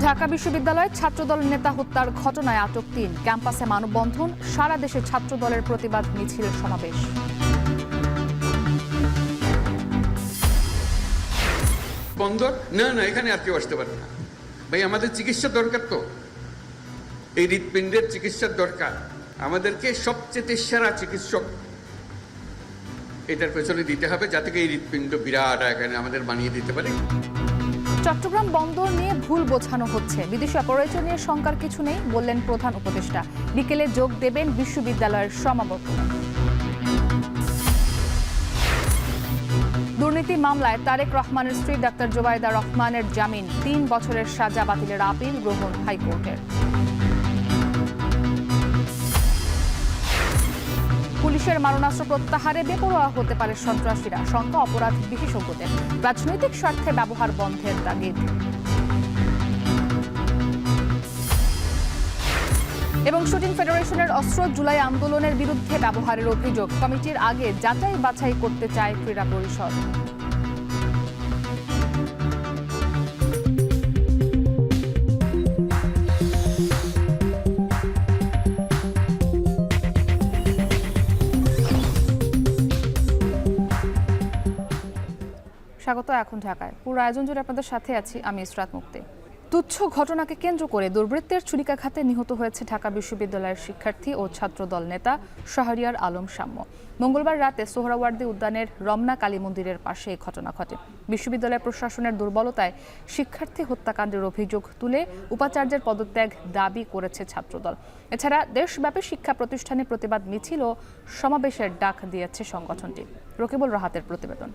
ঢাকা বিশ্ববিদ্যালয়ে ছাত্রদল নেতা হত্যার ঘটনায় আটক ৩। ক্যাম্পাসে মানববন্ধন, সারা দেশে ছাত্রদলের প্রতিবাদ মিছিল সমাবেশ। বন্দর না এখানে আর কেউ আসতে পারে না ভাই, আমাদের চিকিৎসা দরকার, তো এই হৃৎপিণ্ডের চিকিৎসার দরকার, আমাদেরকে সবচেয়ে সেরা চিকিৎসক এটার পেছনে দিতে হবে, যাতে এই হৃৎপিণ্ড বিরাট এখানে আমাদের বানিয়ে দিতে পারে। চট্টগ্রাম বন্দর নিয়ে ভুল বোঝানো হচ্ছে, বিদেশি অপারেটর নিয়ে শঙ্কার কিছু নেই বললেন প্রধান উপদেষ্টা। বিকেলে যোগ দেবেন বিশ্ববিদ্যালয়ের সমাবর্তনে। দুর্নীতি মামলায় তারেক রহমানের স্ত্রী ডাক্তার জোবাইদা রহমানের জামিন ৩ বছরের সাজা বাতিলের আপিল গ্রহণ হাইকোর্টের। পুলিশের মারণাস্ত্র প্রত্যাহারে বেপরোয়া হতে পারে সন্ত্রাসীরা, শঙ্কা অপরাধ বিশেষজ্ঞদের। রাজনৈতিক স্বার্থে ব্যবহার বন্ধের তাগিদ। এবং শুটিং ফেডারেশনের অস্ত্র জুলাই আন্দোলনের বিরুদ্ধে ব্যবহারের অভিযোগ, কমিটির আগে যাচাই বাছাই করতে চায় ক্রীড়া পরিষদ। স্বাগত এখন ঢাকায়। পুরো আয়োজন জুড়ে আপনাদের সাথে আছি আমি ইসরাত মুক্তি। তুচ্ছ ঘটনাকে কেন্দ্র করে দুর্বৃত্তের ছুরিকাঘাতে নিহত হয়েছে ঢাকা বিশ্ববিদ্যালয়ের শিক্ষার্থী ও ছাত্রদল নেতা শাহরিয়ার আলম শাম্য। মঙ্গলবার রাতে সোহরাওয়ার্দী উদ্যানের রমনা কালী মন্দিরের পাশে এই ঘটনা ঘটে। বিশ্ববিদ্যালয় প্রশাসনের দুর্বলতায় শিক্ষার্থী হত্যাকাণ্ডের অভিযোগ তুলে উপাচার্যের পদত্যাগ দাবি করেছে ছাত্রদল। এছাড়া দেশব্যাপী শিক্ষা প্রতিষ্ঠানে প্রতিবাদ মিছিল ও সমাবেশের ডাক দিয়েছে সংগঠনটি। রকিবুল রাহাতের প্রতিবেদন।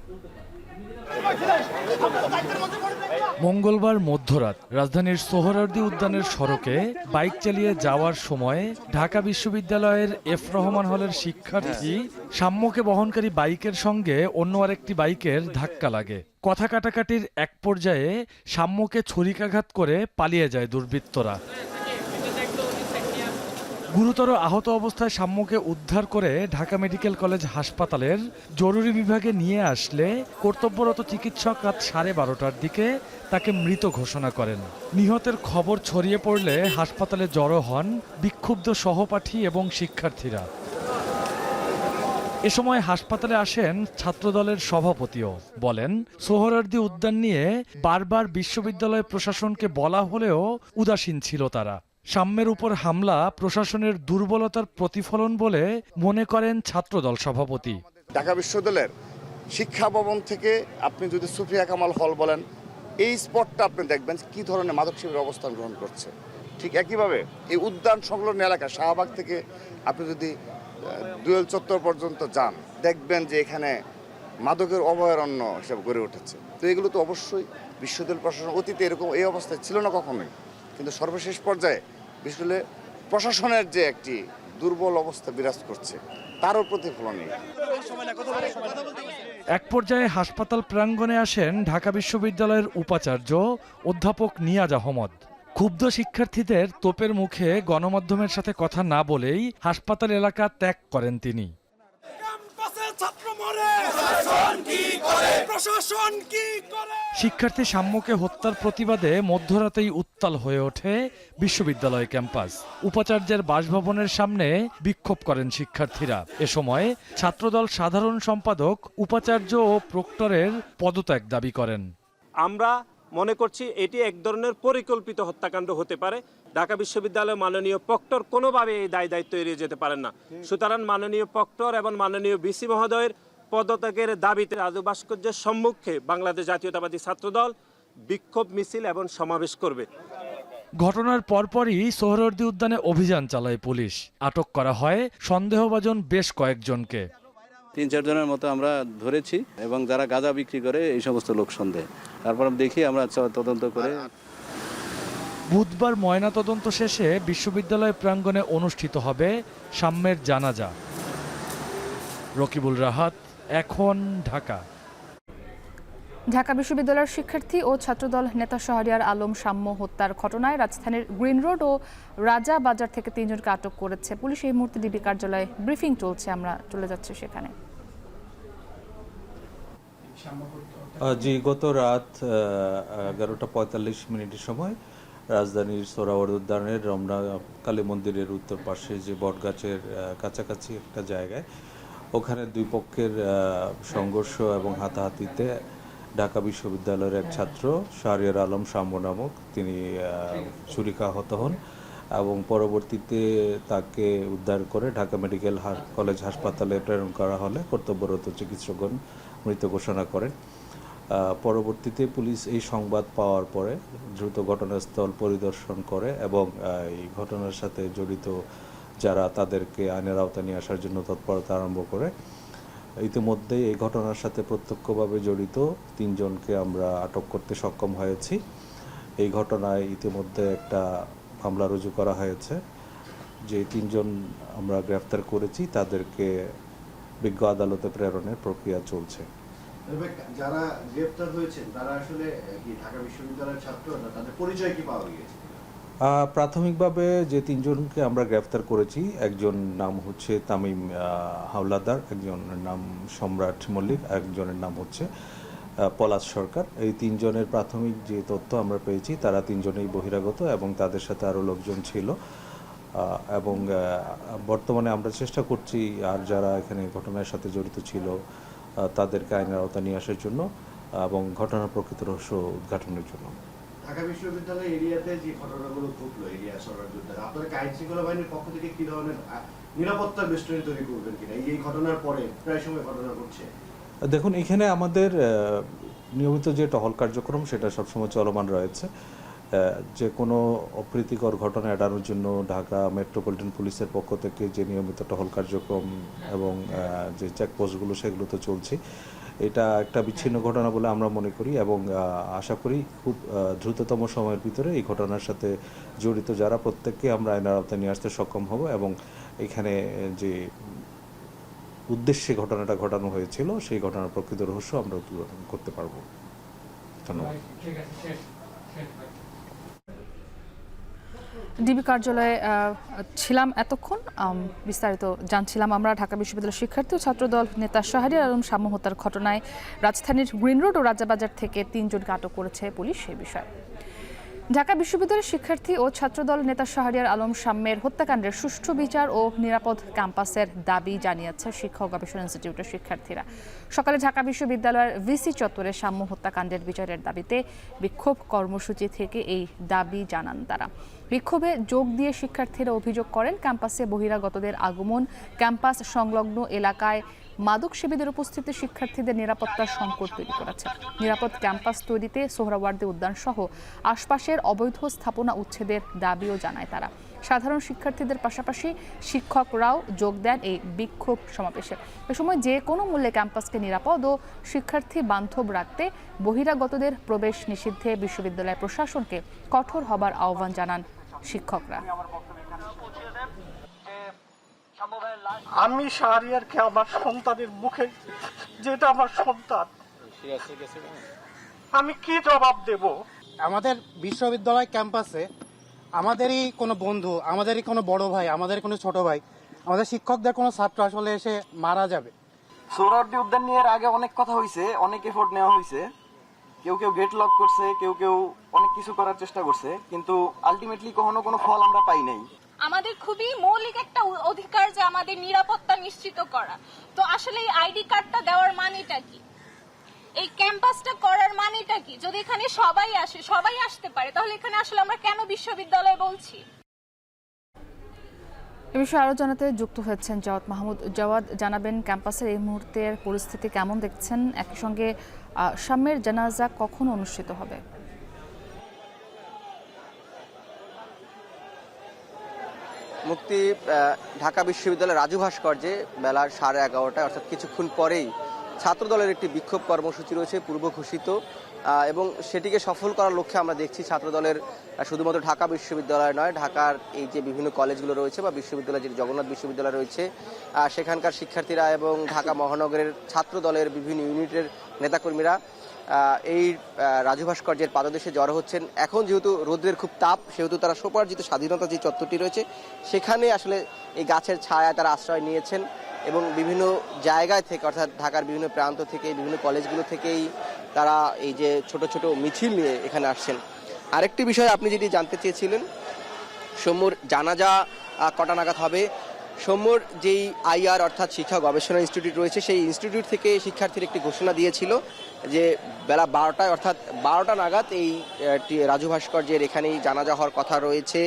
মঙ্গলবার মধ্যরাত রাজধানীর সোহরাওয়ার্দী উদ্যানের সড়কে বাইক চালিয়ে যাওয়ার সময় ঢাকা বিশ্ববিদ্যালয়ের এফ রহমান হলের শিক্ষার্থী শাম্যকে বহনকারী বাইকের সঙ্গে অন্য আরেকটি বাইকের ধাক্কা লাগে। কথা কাটাকাটির এক পর্যায়ে শাম্যকে ছুরিকাঘাত করে পালিয়ে যায় দুর্বৃত্তরা। গুরুতর আহত অবস্থায় শাম্যকে উদ্ধার করে ঢাকা মেডিকেল কলেজ হাসপাতালের জরুরি বিভাগে নিয়ে আসলে কর্তব্যরত চিকিৎসক রাত 12:30টার দিকে তাকে মৃত ঘোষণা করেন। নিহতের খবর ছড়িয়ে পড়লে হাসপাতালে জড়ো হন বিক্ষুব্ধ সহপাঠী এবং শিক্ষার্থীরা। এ সময় হাসপাতালে আসেন ছাত্রদলের সভাপতিও। বলেন, সোহরাওয়ার্দী উদ্যান নিয়ে বারবার বিশ্ববিদ্যালয় প্রশাসনকে বলা হলেও উদাসীন ছিল তারা। শাম্যের উপর হামলা প্রশাসনের দুর্বলতার প্রতিফলন বলে মনে করেন ছাত্রদল সভাপতি। ঢাকা বিশ্ববিদ্যালয়ের শিক্ষা ভবন থেকে আপনি যদি সুফিয়া কামাল হল বলেন, এই স্পটটা আপনি দেখবেন কি ধরনের মাদক শিবিরের অবস্থান গ্রহণ করছে। ঠিক একইভাবে এই উদ্যান সংলগ্ন এলাকা শাহবাগ থেকে আপনি যদি দুয়েল চত্বর পর্যন্ত যান, দেখবেন যে এখানে মাদকের অভয়ারণ্য হিসেবে গড়ে উঠেছে। তো এগুলো তো অবশ্যই বিশ্ববিদ্যালয় প্রশাসন অতীতে এরকম এই অবস্থায় ছিল না কখনোই, কিন্তু সর্বশেষ পর্যায়ে বিশ্ববিদ্যালয় প্রশাসনের যে একটি দুর্বল অবস্থা বিরাজ করছে তারও প্রতিফলন। এক পর্যায়ে হাসপাতাল প্রাঙ্গণে আসেন ঢাকা বিশ্ববিদ্যালয়ের উপাচার্য অধ্যাপক নিয়াজ আহমদ। ক্ষুব্ধ শিক্ষার্থীদের তোপের মুখে গণমাধ্যমের সাথে কথা না বলেই হাসপাতাল এলাকা ত্যাগ করেন তিনি। শিক্ষার্থী শাম্যকে হত্যার প্রতিবাদে মধ্যরাতেই উত্তাল হয়ে ওঠে বিশ্ববিদ্যালয় ক্যাম্পাস। উপাচার্যের বাসভবনের সামনে বিক্ষোভ করেন শিক্ষার্থীরা। এ সময় ছাত্রদল সাধারণ সম্পাদক উপাচার্য ও প্রক্টরের পদত্যাগ দাবি করেন। আমরা মনে করছি এটি এক ধরনের পরিকল্পিত হত্যাকাণ্ড হতে পারে। ঢাকা বিশ্ববিদ্যালয়ের মাননীয় প্রক্টর কোনোভাবে এই দায়িত্ব এড়িয়ে যেতে পারেন না। সুতরাং মাননীয় প্রক্টর এবং মাননীয় ভিসি মহোদয়ের পদত্যাগের দাবিতে রাজু ভাস্কর্যের সম্মুখে বাংলাদেশ জাতীয়তাবাদী ছাত্রদল বিক্ষোভ মিছিল এবং সমাবেশ করবে। ঘটনার পরপরই সোহরাওয়ার্দী উদ্যানে অভিযান চালায় পুলিশ। আটক করা হয় সন্দেহভাজন বেশ কয়েকজনকে। ৩-৪ জনের মতো আমরা ধরেছি এবং যারা গাঁজা বিক্রি করে এই সমস্ত লোক সন্দেহ। তারপর দেখি আমরা তদন্ত করে। বুধবার ময়নাতদন্ত শেষে বিশ্ববিদ্যালয় প্রাঙ্গণে অনুষ্ঠিত হবে শাম্যের জানাজা। রকিবুল রাহাত, এখন ঢাকা। ঢাকা বিশ্ববিদ্যালয়ের শিক্ষার্থী ও ছাত্রদল নেতা শাহরিয়ার আলম শাম্য হত্যার ঘটনায় রাজধানীর গ্রিন রোড ও রাজা বাজার থেকে 3 জনকে আটক করেছে পুলিশ। এই মুহূর্তে ডিবি কার্যালয়ে ব্রিফিং চলছে, আমরা চলে যাচ্ছি সেখানে। জি, গত রাত 11টা 45 মিনিটের সময় রাজধানীর সোহরাওয়ার্দী উদ্যানের রমনা কালী মন্দিরের উত্তর পাশে যে বটগাছের কাছাকাছি একটা জায়গায়, ওখানে দুই পক্ষের সংঘর্ষ এবং হাতাহাতিতে ঢাকা বিশ্ববিদ্যালয়ের এক ছাত্র শাহরিয়ার আলম শাম্য নামক তিনি ছুরিকাহত হন এবং পরবর্তীতে তাকে উদ্ধার করে ঢাকা মেডিকেল কলেজ হাসপাতালে প্রেরণ করা হলে কর্তব্যরত চিকিৎসকগণ মৃত ঘোষণা করেন। পরবর্তীতে পুলিশ এই সংবাদ পাওয়ার পরে দ্রুত ঘটনাস্থল পরিদর্শন করে এবং এই ঘটনার সাথে জড়িত যারা তাদেরকে আইনের আওতায় নিয়ে আসার জন্য তৎপরতা আরম্ভ করে। ইতিমধ্যে এই ঘটনার সাথে প্রত্যক্ষভাবে জড়িত 3 জনকে আমরা আটক করতে সক্ষম হয়েছি। এই ঘটনায় ইতিমধ্যে একটা মামলা রুজু করা হয়েছে। যে 3 জন আমরা গ্রেফতার করেছি তাদেরকে বিজ্ঞ আদালতে প্রেরণের প্রক্রিয়া চলছে। যারা গ্রেফতার হয়েছেন তারা আসলে কি ঢাকা বিশ্ববিদ্যালয়ের ছাত্র, না তাদের পরিচয় কি পাওয়া গিয়েছে? প্রাথমিকভাবে যে 3 জনকে আমরা গ্রেফতার করেছি, একজন নাম হচ্ছে তামিম হাওলাদার, একজনের নাম সম্রাট মল্লিক, একজনের নাম হচ্ছে পলাশ সরকার। এই 3 জনের প্রাথমিক যে তথ্য আমরা পেয়েছি তারা 3 জনেই বহিরাগত এবং তাদের সাথে আরও লোকজন ছিল এবং বর্তমানে আমরা চেষ্টা করছি আর যারা এখানে ঘটনার সাথে জড়িত ছিল তাদেরকে আইনের আওতায় নিয়ে আসার জন্য এবং ঘটনার প্রকৃত রহস্য উদ্ঘাটনের জন্য। ঢাকা বিশ্ববিদ্যালয় এরিয়াতে যে ঘটনাগুলো ঘটলো, এরিয়া সরাসরি আপনারা আইন শৃঙ্খলা বাহিনীর পক্ষ থেকে কি ধরনের নিরাপত্তা বেষ্টনী তৈরি করবেন কিনা এই ঘটনার পরে প্রায় সময় ঘটনা ঘটছে? দেখুন, এখানে আমাদের নিয়মিত যে টহল কার্যক্রম সেটা সবসময় চলমান রয়েছে। যে কোনো অপ্রীতিকর ঘটনা এড়ানোর জন্য ঢাকা মেট্রোপলিটন পুলিশের পক্ষ থেকে যে নিয়মিত টহল কার্যক্রম এবং যে চেকপোস্টগুলো সেগুলো তো চলছে। এটা একটা বিচ্ছিন্ন ঘটনা বলে আমরা মনে করি এবং আশা করি খুব দ্রুততম সময়ের ভিতরে এই ঘটনার সাথে জড়িত যারা প্রত্যেককে আমরা আইনের আওতায় নিয়ে আসতে সক্ষম হব এবং এখানে যে উদ্দেশ্যে ঘটনাটা ঘটানো হয়েছিল সেই ঘটনার প্রকৃত রহস্য আমরা উদ্ঘাটন করতে পারবো। ধন্যবাদ। ডিবি কার্যালয়ে ছিলাম এতক্ষণ, বিস্তারিত জানছিলাম আমরা। ঢাকা বিশ্ববিদ্যালয়ের শিক্ষার্থী ও ছাত্রদল নেতা শাহরিয়ার আলম শাম্য হত্যার ঘটনায় রাজধানীর গ্রিন রোড ও রাজাবাজার থেকে 3 জনকে আটক করেছে পুলিশ। এই বিষয়ে ঢাকা বিশ্ববিদ্যালয়ের শিক্ষার্থী ও ছাত্রদল নেতা শাহরিয়ার আলম শাম্যের হত্যাকাণ্ডের সুষ্ঠু বিচার ও নিরাপদ ক্যাম্পাসের দাবি জানিয়েছে শিক্ষা ও গবেষণা ইনস্টিটিউটের শিক্ষার্থীরা। সকালে ঢাকা বিশ্ববিদ্যালয়ের ভিসি চত্বরে শাম্য হত্যাকাণ্ডের বিচারের দাবিতে বিক্ষোভ কর্মসূচি থেকে এই দাবি জানান তারা। বিক্ষোভে যোগ দিয়ে শিক্ষার্থীরা অভিযোগ করেন ক্যাম্পাসে বহিরাগতদের আগমন, ক্যাম্পাস সংলগ্ন এলাকায় মাদক সেবীদের উপস্থিতি শিক্ষার্থীদের নিরাপত্তার সংকট তৈরি করেছে। নিরাপদ ক্যাম্পাস তৈরিতে সোহরাওয়ার্দী উদ্যান সহ আশপাশের অবৈধ স্থাপনা উচ্ছেদের দাবিও জানায় তারা। সাধারণ শিক্ষার্থীদের পাশাপাশি শিক্ষকরাও যোগ দেন এই বিক্ষোভ সমাবেশে। এ সময় যে কোনো মূল্যে ক্যাম্পাসকে নিরাপদ ও শিক্ষার্থী বান্ধব রাখতে বহিরাগতদের প্রবেশ নিষিদ্ধে বিশ্ববিদ্যালয় প্রশাসনকে কঠোর হবার আহ্বান জানান শিক্ষকরা। আমি শাহরিয়ারকে আমার সন্তানের মুখে, যেটা আমার সন্তান, আমি কি জবাব দেব? আমাদের বিশ্ববিদ্যালয় ক্যাম্পাসে আমাদেরই কোনো বন্ধু, আমাদেরই কোনো বড় ভাই, আমাদের কোনো ছোট ভাই, আমাদের শিক্ষকদের কোনো ছাত্র আসলে এসে মারা যাবে। সোহরাওয়ার্দী উদ্যান নিয়ে আগে অনেক কথা হয়েছে, অনেক এফোর্ট নেওয়া হয়েছে, কেউ কেউ গেট লক করছে, কেউ কেউ অনেক কিছু করার চেষ্টা করছে, কিন্তু আলটিমেটলি কখনো কোনো ফল আমরা পাই নাই। আমাদের খুবই মৌলিক একটা অধিকার যে আমাদের নিরাপত্তা নিশ্চিত করা। তো আসলে এই আইডি কার্ডটা দেওয়ার মানেটা কি, এই ক্যাম্পাসটা করার মানেটা কি? যদি এখানে সবাই আসে, সবাই আসতে পারে, তাহলে এখানে আসলে আমরা কেন বিশ্ববিদ্যালয় বলছি? এ বিষয়ে আরো জানাতে যুক্ত হয়েছেন জাওয়াদ মাহমুদ। জাওয়াদ, জানাবেন ক্যাম্পাসের এই মুহূর্তের পরিস্থিতি কেমন দেখছেন? একই সঙ্গে শাম্যের জানাজা কখন অনুষ্ঠিত হবে? মুক্তি ঢাকা বিশ্ববিদ্যালয়ের রাজু ভাস্কর্যে বেলা 11:30 অর্থাৎ কিছুক্ষণ পরেই ছাত্রদলের একটি বিক্ষোভ কর্মসূচি রয়েছে পূর্ব ঘোষিত এবং সেটিকে সফল করার লক্ষ্যে আমরা দেখছি ছাত্রদলের শুধুমাত্র ঢাকা বিশ্ববিদ্যালয় নয়, ঢাকার এই যে বিভিন্ন কলেজগুলো রয়েছে বা বিশ্ববিদ্যালয়, যে জগন্নাথ বিশ্ববিদ্যালয় রয়েছে সেখানকার শিক্ষার্থীরা এবং ঢাকা মহানগরের ছাত্রদলের বিভিন্ন ইউনিটের নেতাকর্মীরা এই রাজু ভাস্কর্যের পাদদেশে জড়ো হচ্ছেন। এখন যেহেতু রোদ্রের খুব তাপ, সেহেতু তারা স্বোপার্জিত স্বাধীনতা যে চত্বরটি রয়েছে সেখানে আসলে এই গাছের ছায়ায় তারা আশ্রয় নিয়েছেন এবং বিভিন্ন জায়গায় থেকে অর্থাৎ ঢাকার বিভিন্ন প্রান্ত থেকে, বিভিন্ন কলেজগুলো থেকেই তারা এই যে ছোট ছোট মিছিল নিয়ে এখানে আসছেন। আরেকটি বিষয় আপনি যেটি জানতে চেয়েছিলেন, সৌম্যর জানাজা কটা নাগাদ হবে। সৌম্যর যেই আইআর অর্থাৎ শিক্ষা গবেষণা ইনস্টিটিউট রয়েছে, সেই ইনস্টিটিউট থেকে শিক্ষার্থীর একটি ঘোষণা দিয়েছিল যে বেলা 12টায় অর্থাৎ 12টা নাগাদ এই রাজু ভাস্কর্যের এখানেই জানাজা হওয়ার কথা রয়েছে।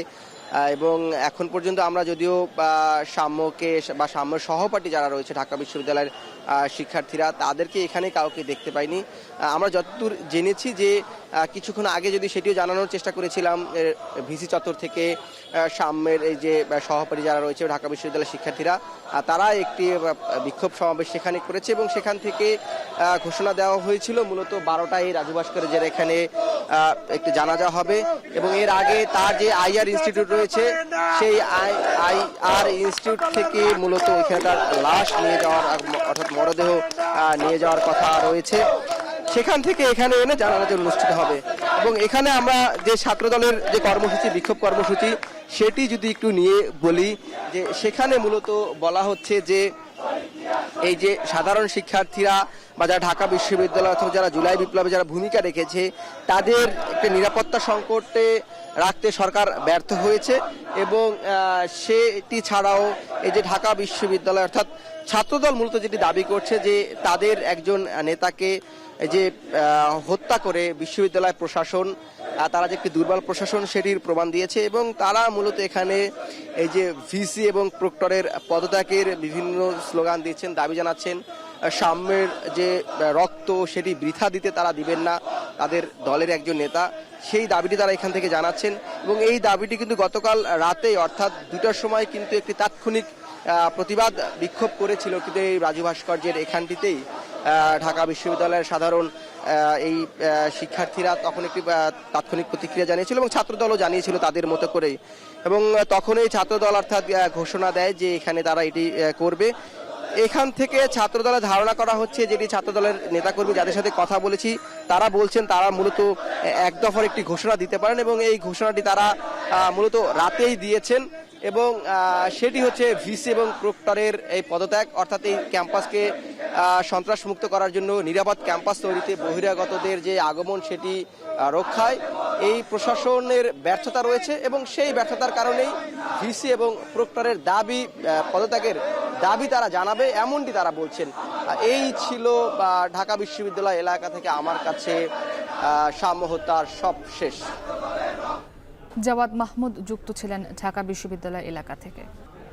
এবং এখন পর্যন্ত আমরা যদিও সাম্যকে বা সাম্যের সহপাঠী যারা রয়েছে ঢাকা বিশ্ববিদ্যালয়ের শিক্ষার্থীরা, তাদেরকে এখানে কাউকে দেখতে পাইনি। আমরা যতদূর জেনেছি যে কিছুক্ষণ আগে যদি সেটিও জানানোর চেষ্টা করেছিলাম ভিসি চত্বর থেকে, সাম্যের এই যে সহপাঠী যারা রয়েছে ঢাকা বিশ্ববিদ্যালয়ের শিক্ষার্থীরা, তারা একটি বিক্ষোভ সমাবেশ সেখানে করেছে এবং সেখান থেকে ঘোষণা দেওয়া হয়েছিল মূলত 12টায় রাজু ভাস্কর্যের এখানে একটি জানাজা হবে। এবং এর আগে তার যে আইআর ইনস্টিটিউট রয়েছে, সেই আইআর ইনস্টিটিউট থেকে মূলত ওইখানে তার লাশ নিয়ে যাওয়ার অর্থাৎ মরদেহ নিয়ে যাওয়ার কথা রয়েছে। সেখান থেকে এখানে এনে জানাজা অনুষ্ঠিত হবে। এবং এখানে আমরা যে ছাত্রদলের যে কর্মসূচি, বিক্ষোভ কর্মসূচি, সেটি যদি একটু নিয়ে বলি, যে সেখানে মূলত বলা হচ্ছে যে এই যে সাধারণ শিক্ষার্থীরা বা যারা ঢাকা বিশ্ববিদ্যালয় অথবা যারা জুলাই বিপ্লবে যারা ভূমিকা রেখেছে, তাদের একটা নিরাপত্তা সংকটে রাখতে সরকার ব্যর্থ হয়েছে। এবং সেটি ছাড়াও এই যে ঢাকা বিশ্ববিদ্যালয় অর্থাৎ ছাত্রদল মূলত যেটি দাবি করছে যে তাদের একজন নেতাকে যে হত্যা করে বিশ্ববিদ্যালয় প্রশাসন, তারা যে একটি দুর্বল প্রশাসন সেটির প্রমাণ দিয়েছে। এবং তারা মূলত এখানে এই যে ভিসি এবং প্রক্টরের পদত্যাগের বিভিন্ন স্লোগান দিচ্ছেন, দাবি জানাচ্ছেন। সাম্যের যে রক্ত সেটি বৃথা দিতে তারা দিবেন না, তাদের দলের একজন নেতা, সেই দাবিটি তারা এখান থেকে জানাচ্ছেন। এবং এই দাবিটি কিন্তু গতকাল রাতে অর্থাৎ 2টার সময় কিন্তু একটি তাৎক্ষণিক প্রতিবাদ বিক্ষোভ করেছিল কিন্তু এই রাজু ভাস্কর্যের এখানটিতেই ঢাকা বিশ্ববিদ্যালয়ের সাধারণ এই শিক্ষার্থীরা তখন একটি তাৎক্ষণিক প্রতিক্রিয়া জানিয়েছিল এবং ছাত্রদলও জানিয়েছিল তাদের মতো করেই। এবং তখন এই ছাত্রদল অর্থাৎ ঘোষণা দেয় যে এখানে তারা এটি করবে। এখান থেকে ছাত্রদলের ধারণা করা হচ্ছে, যেটি ছাত্রদলের নেতাকর্মী যাদের সাথে কথা বলেছি তারা বলছেন তারা মূলত এক দফার একটি ঘোষণা দিতে পারেন এবং এই ঘোষণাটি তারা মূলত রাতেই দিয়েছেন। এবং সেটি হচ্ছে ভিসি এবং প্রক্টরের এই পদত্যাগ, অর্থাৎ এই ক্যাম্পাসকে সন্ত্রাসমুক্ত করার জন্য নিরাপদ ক্যাম্পাস তৈরিতে বহিরাগতদের যে আগমন সেটি রক্ষায় এই প্রশাসনের ব্যর্থতা রয়েছে। এবং সেই ব্যর্থতার কারণেই ভিসি এবং প্রক্টরের দাবি, পদত্যাগের দাবি তারা জানাবে, এমনটি তারা বলছেন। এই ছিল ঢাকা বিশ্ববিদ্যালয় এলাকা থেকে আমার কাছে সাম্য হত্যার সব শেষ। জাওয়াদ মাহমুদ যুক্ত ছিলেন ঢাকা বিশ্ববিদ্যালয় এলাকা থেকে।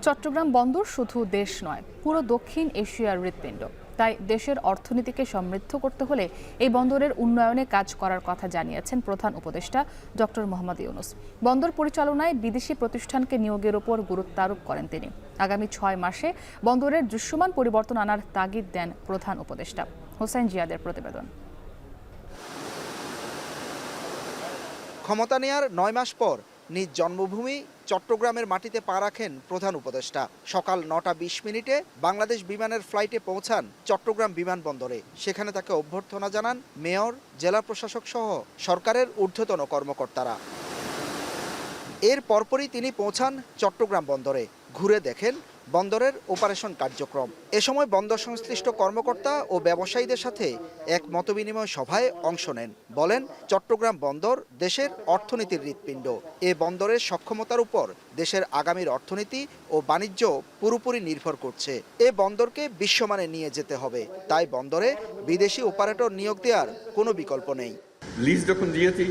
চট্টগ্রাম বন্দর শুধু দেশ নয়, পুরো দক্ষিণ এশিয়ার হৃৎপিণ্ড। তাই দেশের অর্থনীতিকে সমৃদ্ধ করতে হলে এই বন্দরের উন্নয়নে কাজ করার কথা জানিয়েছেন প্রধান উপদেষ্টা ডক্টর মোহাম্মদ ইউনূস। বন্দর পরিচালনায় বিদেশি প্রতিষ্ঠানকে নিয়োগের ওপর গুরুত্ব আরোপ করেন তিনি। আগামী 6 মাসে বন্দরের দৃশ্যমান পরিবর্তন আনার তাগিদ দেন প্রধান উপদেষ্টা। হোসেন জিয়াদের প্রতিবেদন। ক্ষমতা নেয়ার 9 মাস পর নিজ জন্মভূমি চট্টগ্রামের মাটিতে পা রাখেন প্রধান উপদেষ্টা। সকাল 9টা 20 মিনিটে বাংলাদেশ বিমানের ফ্লাইটে পৌঁছান চট্টগ্রাম বিমানবন্দরে। সেখানে তাকে অভ্যর্থনা জানান মেয়র, জেলা প্রশাসক সহ সরকারের ঊর্ধ্বতন কর্মকর্তারা। এর পরপরই তিনি পৌঁছান চট্টগ্রাম বন্দরে, ঘুরে দেখেন বন্দরের অপারেশন কার্যক্রম। এ সময় বন্দর সংশ্লিষ্ট কর্মকর্তা ও ব্যবসায়ীদের সাথে এক মতবিনিময় সভায় অংশ নেন। বলেন, চট্টগ্রাম বন্দর দেশের অর্থনীতির হৃৎপিণ্ড। এ বন্দরের সক্ষমতার উপর দেশের আগামীর অর্থনীতি ও বাণিজ্য পুরোপুরি নির্ভর করছে। এ বন্দরকে বিশ্বমানে নিয়ে যেতে হবে, তাই বন্দরে বিদেশি অপারেটর নিয়োগ দেওয়ার কোনো বিকল্প নেই। লিজ যখন দিয়েছি,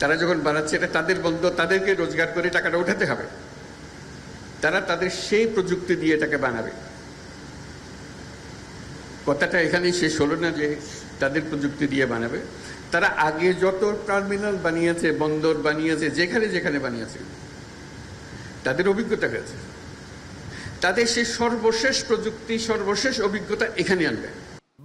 তারা যখন বানাচ্ছে, এটা তাদের বন্দর, তাদেরকে রোজগার করে টাকাটা উঠাতে হবে। তারা তাদের সেই প্রযুক্তি দিয়ে এটাকে বানাবে। কথাটা এখানেই শেষ হলো না যে তাদের প্রযুক্তি দিয়ে বানাবে। তারা আগে যত টার্মিনাল বানিয়েছে, বন্দর বানিয়েছে, যেখানে যেখানে বানিয়েছে, তাদের অভিজ্ঞতা হয়েছে। তাদের সেই সর্বশেষ প্রযুক্তি, সর্বশেষ অভিজ্ঞতা এখানে আনবে।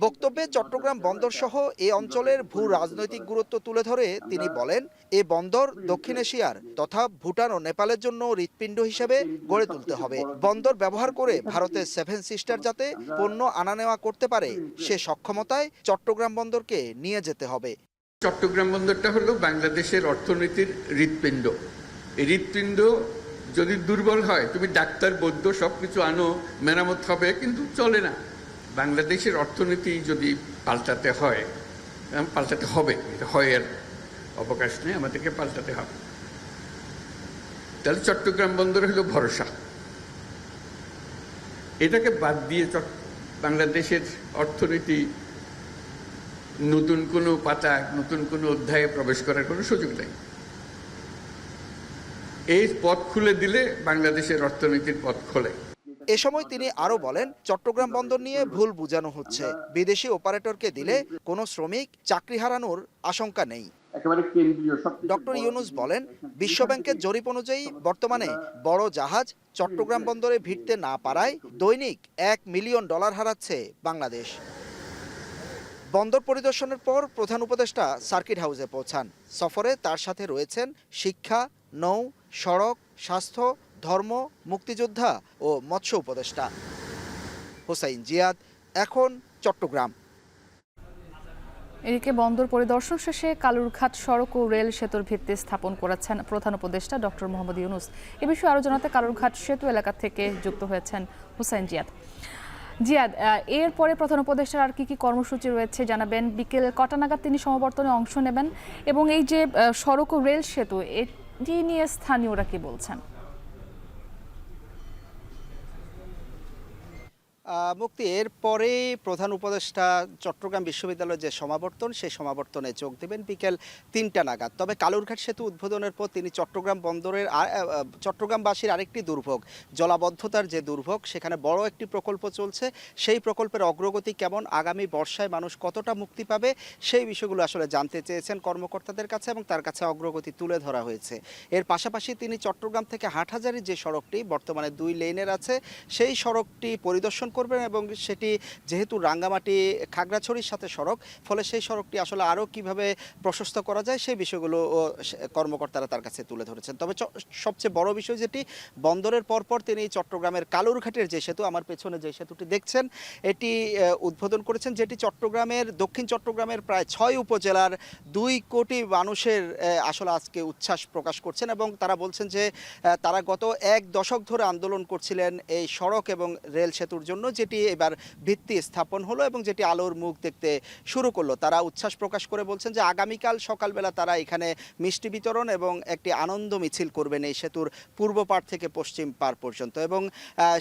বক্তব্যে চট্টগ্রাম বন্দর সহ এ অঞ্চলের ভূ রাজনৈতিক গুরুত্ব তুলে ধরে তিনি বলেন, এ বন্দর দক্ষিণ এশিয়ার তথা ভুটান ও নেপালের জন্য হৃৎপিণ্ড হিসেবে গড়ে তুলতে হবে। বন্দর ব্যবহার করে ভারতের 7 সিস্টার যাতে পণ্য আনা নেওয়া করতে পারে, সে সক্ষমতায় চট্টগ্রাম বন্দরকে নিয়ে যেতে হবে। চট্টগ্রাম বন্দরটা হলো বাংলাদেশের অর্থনীতির হৃৎপিণ্ড। এই হৃৎপিণ্ড যদি দুর্বল হয়, তুমি ডাক্তার, বৈদ্য সবকিছু আনো, মেরামত হবে, কিন্তু চলে না। বাংলাদেশের অর্থনীতি যদি পাল্টাতে হয়, পাল্টাতে হবে, এটা হয়। আর অবকাশ নেই, আমাদেরকে পাল্টাতে হবে। তাহলে চট্টগ্রাম বন্দর হলো ভরসা। এটাকে বাদ দিয়ে বাংলাদেশের অর্থনীতি নতুন কোনো পাতা, নতুন কোনো অধ্যায়ে প্রবেশ করার কোনো সুযোগ নেই। এই পথ খুলে দিলে বাংলাদেশের অর্থনীতির পথ খোলে। এ সময় তিনি আরো বলেন, চট্টগ্রাম বন্দর নিয়ে ভুল বোঝানো হচ্ছে। বিদেশি অপারেটরকে দিলে কোনো শ্রমিক চাকরি হারানোর আশঙ্কা নেই। ডক্টর ইউনুস বলেন, বিশ্বব্যাংকের জরিপ অনুযায়ী বর্তমানে বড় জাহাজ চট্টগ্রাম বন্দরে ভিড়তে না পারায় দৈনিক $1 মিলিয়ন হারাচ্ছে বাংলাদেশ। বন্দর পরিদর্শনের পর প্রধান উপদেষ্টা সার্কিট হাউসে পৌঁছান। সফরে তার সাথে রয়েছেন শিক্ষা, নৌ, সড়ক, স্বাস্থ্য, ধর্ম, মুক্তিযোদ্ধা ও মৎস্য উপদেষ্টা। হোসাইন জিয়াদ, এখন চট্টগ্রাম। এদিকে বন্দর পরিদর্শন শেষে কালুরঘাট সড়ক ও রেল সেতুর ভিত্তি স্থাপন করেছেন প্রধান উপদেষ্টা ডক্টর মোহাম্মদ ইউনুস। এ বিষয়ে আরও জানাতে কালুরঘাট সেতু এলাকা থেকে যুক্ত হয়েছেন হোসাইন জিয়াদ। জিয়াদ, এরপরে প্রধান উপদেষ্টার আর কি কর্মসূচি রয়েছে জানাবেন? বিকেল কটা নাগাদ তিনি সমাবর্তনে অংশ নেবেন এবং এই যে সড়ক ও রেল সেতু, এটি নিয়ে স্থানীয়রা কি বলছেন? মুক্তি, এরপরে প্রধান উপদেষ্টা চট্টগ্রাম বিশ্ববিদ্যালয়ের যে সমাবর্তন, সেই সমাবর্তনে যোগ দেবেন বিকেল 3টা নাগাদ। তবে কালুরঘাট সেতু উদ্বোধনের পর তিনি চট্টগ্রাম বন্দরের চট্টগ্রামবাসীর আরেকটি দুর্ভোগ, জলাবদ্ধতার যে দুর্ভোগ, সেখানে বড় একটি প্রকল্প চলছে, সেই প্রকল্পের অগ্রগতি কেমন, আগামী বর্ষায় মানুষ কতটা মুক্তি পাবে, সেই বিষয়গুলো আসলে জানতে চেয়েছেন কর্মকর্তাদের কাছে এবং তার কাছে অগ্রগতি তুলে ধরা হয়েছে। এর পাশাপাশি তিনি চট্টগ্রাম থেকে হাটহাজারীর যে সড়কটি বর্তমানে 2 লেনের আছে, সেই সড়কটি পরিদর্শন করবেন এবং সেটি যেহেতু রাঙ্গামাটি খাগড়াছড়ির সাথে সড়ক, ফলে সেই সড়কটি আসলে আরও কিভাবে প্রশস্ত করা যায় সেই বিষয়গুলো কর্মকর্তারা তার কাছে তুলে ধরেছেন। তবে সবচেয়ে বড় বিষয় যেটি, বন্দরের পরপর তিনি চট্টগ্রামের কালুরঘাটের যে সেতু, আমার পেছনে যে সেতুটি দেখছেন, এটি উদ্বোধন করেছেন, যেটি চট্টগ্রামের দক্ষিণ চট্টগ্রামের প্রায় 6 উপজেলার 2 কোটি মানুষের আসলে আজকে উচ্ছ্বাস প্রকাশ করছেন এবং তারা বলছেন যে তারা গত 1 দশক ধরে আন্দোলন করছিলেন এই সড়ক এবং রেল সেতুর জন্য, যেটি এবার ভিত্তি স্থাপন হলো এবং যেটি আলোর মুখ দেখতে শুরু করলো। তারা উচ্ছ্বাস প্রকাশ করে বলছেন যে আগামীকাল সকালবেলা তারা এখানে মিষ্টি বিতরণ এবং একটি আনন্দ মিছিল করবেন এই সেতুর পূর্ব পাড় থেকে পশ্চিম পাড় পর্যন্ত। এবং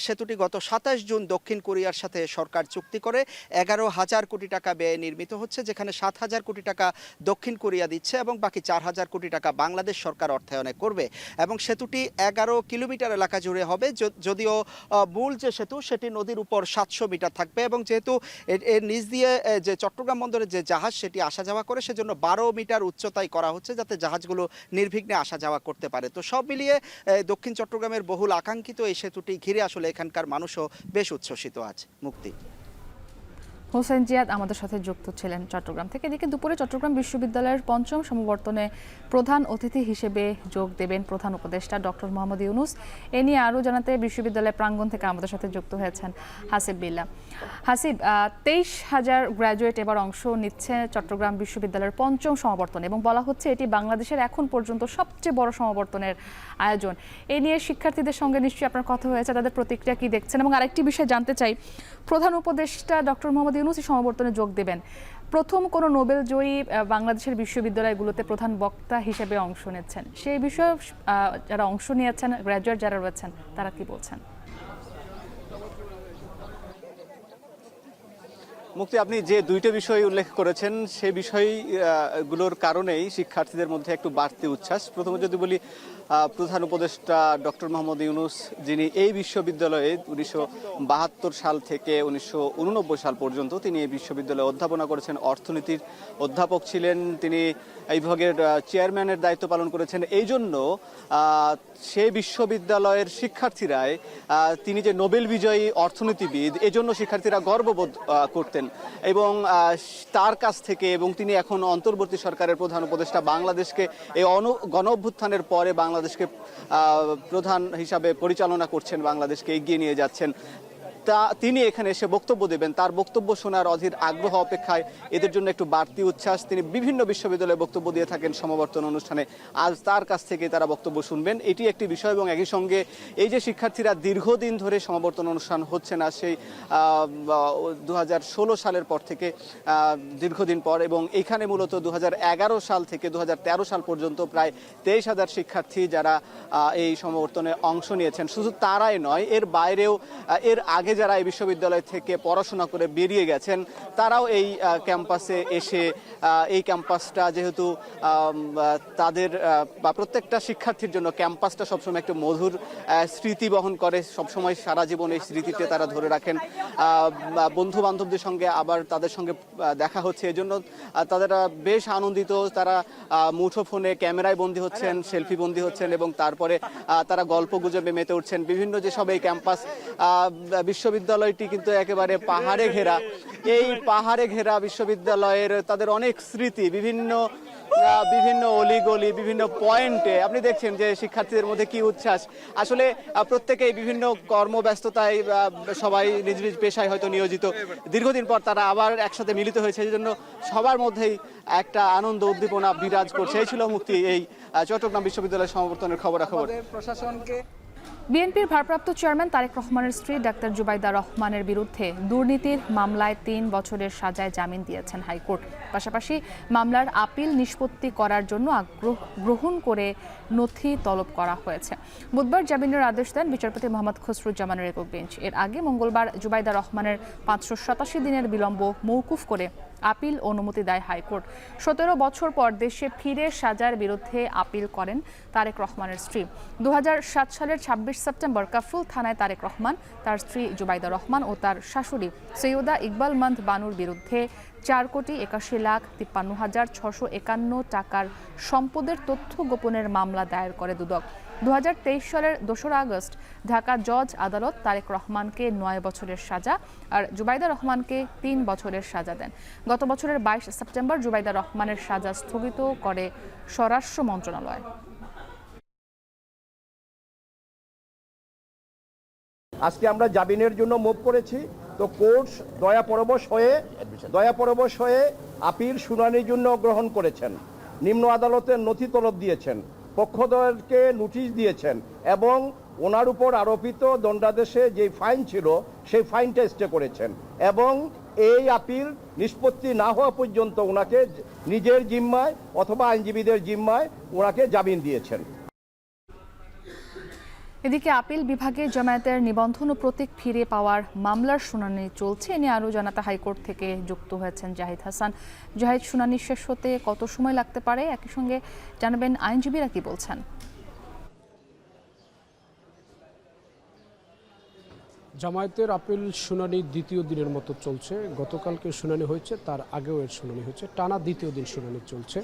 সেতুটি গত 27 জুন দক্ষিণ কোরিয়ার সাথে সরকার চুক্তি করে 11,000 কোটি টাকা ব্যয়ে নির্মিত হচ্ছে, যেখানে 7,000 কোটি টাকা দক্ষিণ কোরিয়া দিচ্ছে এবং বাকি 4,000 কোটি টাকা বাংলাদেশ সরকার অর্থায়নে করবে। এবং সেতুটি 11 কিলোমিটার এলাকা জুড়ে হবে, যদিও মূল যে সেতু সেটি নদীর উপর 700 মিটার থাকবে এবং যেহেতু এর নিচ দিয়ে যে চট্টগ্রাম বন্দরের যে জাহাজ সেটি আসা যাওয়া করে, সেজন্য 12 মিটার উচ্চতায় করা হচ্ছে যাতে জাহাজগুলো নির্বিঘ্নে আসা যাওয়া করতে পারে। তো সব মিলিয়ে দক্ষিণ চট্টগ্রামের বহুল আকাঙ্ক্ষিত এই সেতুটি ঘিরে আসলে এখানকার মানুষও বেশ উচ্ছ্বসিত আছে। মুক্তি। হোসেন জিয়াদ আমাদের সাথে যুক্ত ছিলেন চট্টগ্রাম থেকে। এদিকে দুপুরে চট্টগ্রাম বিশ্ববিদ্যালয়ের 5ম সমাবর্তনে প্রধান অতিথি হিসেবে যোগ দেবেন প্রধান উপদেষ্টা ডক্টর মোহাম্মদ ইউনুস। এ নিয়ে আরও জানাতে বিশ্ববিদ্যালয়ের প্রাঙ্গণ থেকে আমাদের সাথে যুক্ত হয়েছেন হাসিব বিল্লাহ। হাসিব, 23,000 গ্র্যাজুয়েট এবার অংশ নিচ্ছে চট্টগ্রাম বিশ্ববিদ্যালয়ের 5ম সমাবর্তনে এবং বলা হচ্ছে এটি বাংলাদেশের এখন পর্যন্ত সবচেয়ে বড় সমাবর্তনের আয়োজন। এ নিয়ে শিক্ষার্থীদের সঙ্গে নিশ্চয়ই আপনার কথা হয়েছে, তাদের প্রতিক্রিয়া কি দেখছেন? এবং আরেকটি বিষয় জানতে চাই, প্রধান উপদেষ্টা ডক্টর মোহাম্মদ ইউনুস সমাবর্তনে যোগ দেবেন, প্রথম কোনো নোবেল জয়ী বাংলাদেশের বিশ্ববিদ্যালয়গুলোতে প্রধান বক্তা হিসেবে অংশ নিচ্ছেন, সেই বিষয়ে যারা অংশ নিয়েছেন, গ্র্যাজুয়েট যারা রয়েছেন, তারা কি বলছেন? মুক্তি, আপনি যে 2টা বিষয় উল্লেখ করেছেন সেই বিষয়গুলোর কারণেই শিক্ষার্থীদের মধ্যে একটু বাড়তি উচ্ছ্বাস। প্রথমে যদি বলি, প্রধান উপদেষ্টা ডক্টর মোহাম্মদ ইউনুস, যিনি এই বিশ্ববিদ্যালয়ে 1972 সাল থেকে 1989 সাল পর্যন্ত তিনি এই বিশ্ববিদ্যালয়ে অধ্যাপনা করেছেন, অর্থনীতির অধ্যাপক ছিলেন, তিনি এই বিভাগের চেয়ারম্যানের দায়িত্ব পালন করেছেন। এই জন্য সেই বিশ্ববিদ্যালয়ের শিক্ষার্থীরাই তিনি যে নোবেল বিজয়ী অর্থনীতিবিদ, এজন্য শিক্ষার্থীরা গর্ববোধ করতেন এবং তার কাছ থেকে, এবং তিনি এখন অন্তর্বর্তী সরকারের প্রধান উপদেষ্টা, বাংলাদেশকে এই গণ অভ্যুত্থানের পরে বাংলাদেশকে প্রধান হিসাবে পরিচালনা করছেন, বাংলাদেশকে এগিয়ে নিয়ে যাচ্ছেন। তিনি এখানে এসে বক্তব্য দেবেন, তার বক্তব্য শোনার অধীর আগ্রহ অপেক্ষায় এদের জন্য একটু বাড়তি উচ্ছ্বাস। তিনি বিভিন্ন বিশ্ববিদ্যালয়ে বক্তব্য দিয়ে থাকেন সমাবর্তন অনুষ্ঠানে, আজ তার কাছ থেকে তারা বক্তব্য শুনবেন, এটি একটি বিষয়। এবং একই সঙ্গে এই যে শিক্ষার্থীরা দীর্ঘদিন ধরে সমাবর্তন অনুষ্ঠান হচ্ছে না, সেই 2016 সালের পর থেকে দীর্ঘদিন পর, এবং এখানে মূলত 2011 সাল থেকে 2013 সাল পর্যন্ত প্রায় 23,000 শিক্ষার্থী যারা এই সমাবর্তনে অংশ নিয়েছেন। শুধু তারাই নয়, এর বাইরেও এর আগে যারা এই বিশ্ববিদ্যালয় থেকে পড়াশোনা করে বেরিয়ে গেছেন তারাও এই ক্যাম্পাসে এসে, এই ক্যাম্পাসটা যেহেতু তাদের বা প্রত্যেকটা শিক্ষার্থীর জন্য ক্যাম্পাসটা সবসময় একটা মধুর স্মৃতি বহন করে, সবসময় সারা জীবন এই স্মৃতিতে তারা ধরে রাখেন। বন্ধু বান্ধবদের সঙ্গে আবার তাদের সঙ্গে দেখা হচ্ছে, এজন্য তারা বেশ আনন্দিত। তারা মুঠোফোনে ক্যামেরায় বন্দী হচ্ছেন, সেলফি বন্দী হচ্ছেন, এবং তারপরে তারা গল্প গুজবে মেতে উঠছেন। বিভিন্ন যেসব এই ক্যাম্পাস, বিশ্ববিদ্যালয়টি কিন্তু একেবারে পাহাড়ে ঘেরা, এই পাহাড়ে ঘেরা বিশ্ববিদ্যালয়ের তাদের অনেক স্মৃতি, বিভিন্ন অলিগলি, বিভিন্ন পয়েন্টে আপনি দেখছেন যে শিক্ষার্থীদের মধ্যে কি উচ্ছ্বাস। আসলে প্রত্যেকেই বিভিন্ন কর্মব্যস্ততায় সবাই নিজ নিজ পেশায় হয়তো নিয়োজিত, দীর্ঘদিন পর তারা আবার একসাথে মিলিত হয়েছে, এই জন্য সবার মধ্যেই একটা আনন্দ উদ্দীপনা বিরাজ করছে। এই ছিল মুক্তি এই চট্টগ্রাম বিশ্ববিদ্যালয় সমাবর্তনের খবরাখবর। প্রশাসনকে বিএনপির ভারপ্রাপ্ত চেয়ারম্যান তারেক রহমানের স্ত্রী ডাক্তার জুবাইদা রহমানের বিরুদ্ধে দুর্নীতির মামলায় 3 বছরের সাজায় জামিন দিয়েছেন হাইকোর্ট। পাশাপাশি মামলার আপিল নিষ্পত্তি করার জন্য গ্রহণ করে নথি তলব করা হয়েছে। বুধবার জামিনের আদেশ দেন বিচারপতি মোহাম্মদ খসরুজ্জামানের একক বেঞ্চ। এর আগে মঙ্গলবার জুবাইদা রহমানের 587 দিনের বিলম্ব মওকুফ করে আপিল অনুমতি দেয় হাইকোর্ট। 17 বছর পর দেশে ফিরে সাজার বিরুদ্ধে আপিল করেন তারেক রহমানের স্ত্রী। 2007 সালের 26 সেপ্টেম্বর কাফরুল থানায় তারেক রহমান, তার স্ত্রী জুবাইদা রহমান ও তার শাশুড়ি সৈয়দা ইকবাল মন্দ বানুর বিরুদ্ধে 4,81,5651 টাকার সম্পদের তথ্য গোপনের মামলা দায়ের করে দুদক। 2023 সালের 2 আগস্ট ঢাকা জজ আদালত তারেক রহমানকে 9 বছরের সাজা আর জুবাইদা রহমানকে 3 বছরের সাজা দেন। গত বছরের 22 সেপ্টেম্বর জুবাইদা রহমানের সাজা স্থগিত করে স্বরাষ্ট্র মন্ত্রণালয়। আজকে আমরা জামিনের জন্য মুভ করেছি, তো কোর্ট দয়াপরবশ হয়ে আপিল শুনানির জন্য গ্রহণ করেছেন। নিম্ন আদালতের নথি তলব দিয়েছেন, পক্ষদ্বয়কে নোটিশ দিয়েছেন, এবং ওনার উপর আরোপিত দণ্ডাদেশে যে ফাইন ছিল সেই ফাইনটা স্টে করেছেন, এবং এই আপিল নিষ্পত্তি না হওয়া পর্যন্ত ওনাকে নিজের জিম্মায় অথবা আইনজীবীদের জিম্মায় ওনাকে জামিন দিয়েছেন। এদিকে আপিল বিভাগে জামায়াতের নিবন্ধন ও প্রতীক ফিরে পাওয়ার মামলার শুনানি চলছে। এ নিয়ে আরও জানাতে হাইকোর্ট থেকে যুক্ত হয়েছেন জাহিদ হাসান। জাহিদ, শুনানি শেষ হতে কত সময় লাগতে পারে? একই সঙ্গে জানাবেন আইনজীবীরা কি বলছেন। জামায়াতের আপিল শুনানি দ্বিতীয় দিনের মতো চলছে। গতকালকে শুনানি হয়েছে, তার আগেও এর শুনানি হয়েছে, টানা দ্বিতীয় দিন শুনানি চলছে।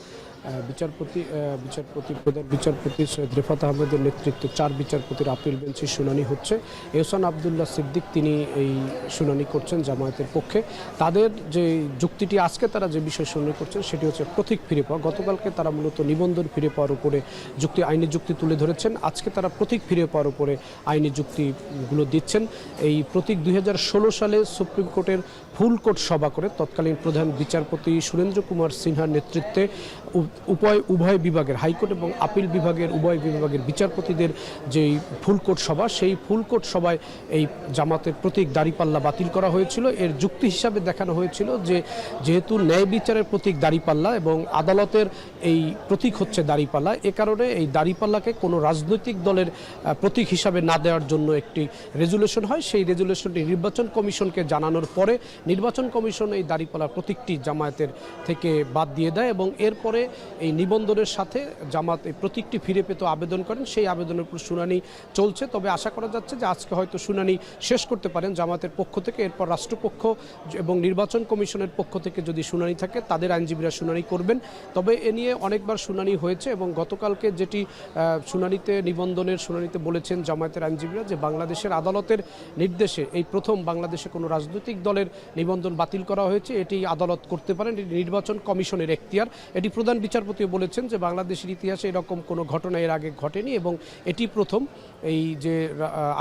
প্রধান বিচারপতি সৈয়দ রেফাত আহমেদের নেতৃত্বে 4 বিচারপতির আপিল বেঞ্চে শুনানি হচ্ছে। এহসান আবদুল্লাহ সিদ্দিক তিনি এই শুনানি করছেন জামায়াতের পক্ষে। তাদের যে যুক্তিটি আজকে তারা যে বিষয় শুনানি করছেন সেটি হচ্ছে প্রতীক ফিরে পাওয়া। গতকালকে তারা মূলত নিবন্ধন ফিরে পাওয়ার উপরে আইনি যুক্তি তুলে ধরেছেন, আজকে তারা প্রতীক ফিরে পাওয়ার উপরে আইনি যুক্তিগুলো দিচ্ছেন। এই প্রতীক 2016 সালে সুপ্রিম কোর্টের ফুল কোর্ট সভা করে তৎকালীন প্রধান বিচারপতি সুরেন্দ্র কুমার সিনহার নেতৃত্বে উভয় বিভাগের, হাইকোর্ট এবং আপিল বিভাগের উভয় বিভাগের বিচারপতিদের যেই ফুল কোর্ট সভা, সেই ফুল কোর্ট সভায় এই জামাতের প্রতীক দাঁড়িপাল্লা বাতিল করা হয়েছিল। এর যুক্তি হিসাবে দেখানো হয়েছিল যে যেহেতু ন্যায় বিচারের প্রতীক দাঁড়িপাল্লা এবং আদালতের এই প্রতীক হচ্ছে দাঁড়িপাল্লা, এ কারণে এই দাঁড়িপাল্লাকে কোনো রাজনৈতিক দলের প্রতীক হিসাবে না দেওয়ার জন্য একটি রেজুলেশন হয়। সেই রেজুলেশনটি নির্বাচন কমিশনকে জানানোর পরে নির্বাচন কমিশন এই দাঁড়িপাল্লার প্রতীকটি জামায়াতের থেকে বাদ দিয়ে দেয়, এবং এরপরে এই নিবন্ধনের সাথে জামাত এই প্রতীকটি ফিরে পেতে আবেদন করেন। সেই আবেদনের উপর শুনানি চলছে। তবে আশা করা যাচ্ছে যে আজকে হয়তো শুনানি শেষ করতে পারেন জামাতের পক্ষ থেকে। এরপর রাষ্ট্রপক্ষ এবং নির্বাচন কমিশনের পক্ষ থেকে যদি শুনানি থাকে তাদের আইনজীবীরা শুনানি করবেন। তবে এ নিয়ে অনেকবার শুনানি হয়েছে, এবং গতকালকে যেটি নিবন্ধনের শুনানিতে বলেছেন জামায়াতের আইনজীবীরা যে বাংলাদেশের আদালতের নির্দেশে এই প্রথম বাংলাদেশে কোনো রাজনৈতিক দলের নিবন্ধন বাতিল করা হয়েছে। এটি আদালত করতে পারেন, এটি নির্বাচন কমিশনের এখতিয়ার। এটি প্রধান বিচারপতিও বলেছেন যে বাংলাদেশের ইতিহাসে এরকম কোনো ঘটনা এর আগে ঘটেনি এবং এটি প্রথম এই যে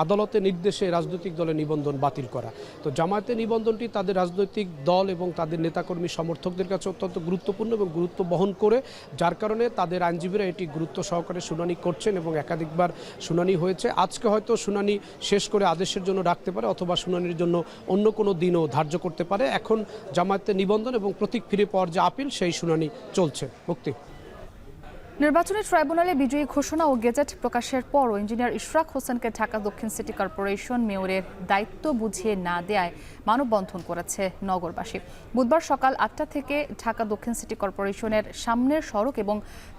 আদালতের নির্দেশে রাজনৈতিক দলের নিবন্ধন বাতিল করা। তো জামায়াতের নিবন্ধনটি তাদের রাজনৈতিক দল এবং তাদের নেতাকর্মী সমর্থকদের কাছে অত্যন্ত গুরুত্বপূর্ণ এবং গুরুত্ব বহন করে, যার কারণে তাদের আইনজীবীরা এটি গুরুত্ব সহকারে শুনানি করছেন এবং একাধিকবার শুনানি হয়েছে। আজকে হয়তো শুনানি শেষ করে আদেশের জন্য রাখতে পারে অথবা শুনানির জন্য অন্য কোনো দিনও ধার্য করতে পারে। এখন জামায়াতের নিবন্ধন এবং প্রতীক ফিরে পাওয়ার যে আপিল সেই শুনানি চলছে। মুক্তি। নির্বাচনী ট্রাইব্যুনালে বিজয়ী ঘোষণা ও গেজেট প্রকাশের পরও ইঞ্জিনিয়ার ইশরাক হোসেনকে ঢাকা দক্ষিণ সিটি কর্পোরেশন মেয়রের দায়িত্ব বুঝিয়ে না দেয়ায় মানববন্ধন করেছে নগরবাসী। বুধবার সকাল 8টা থেকে ঢাকা দক্ষিণ সিটি কর্পোরেশনের সামনের সড়ক এবং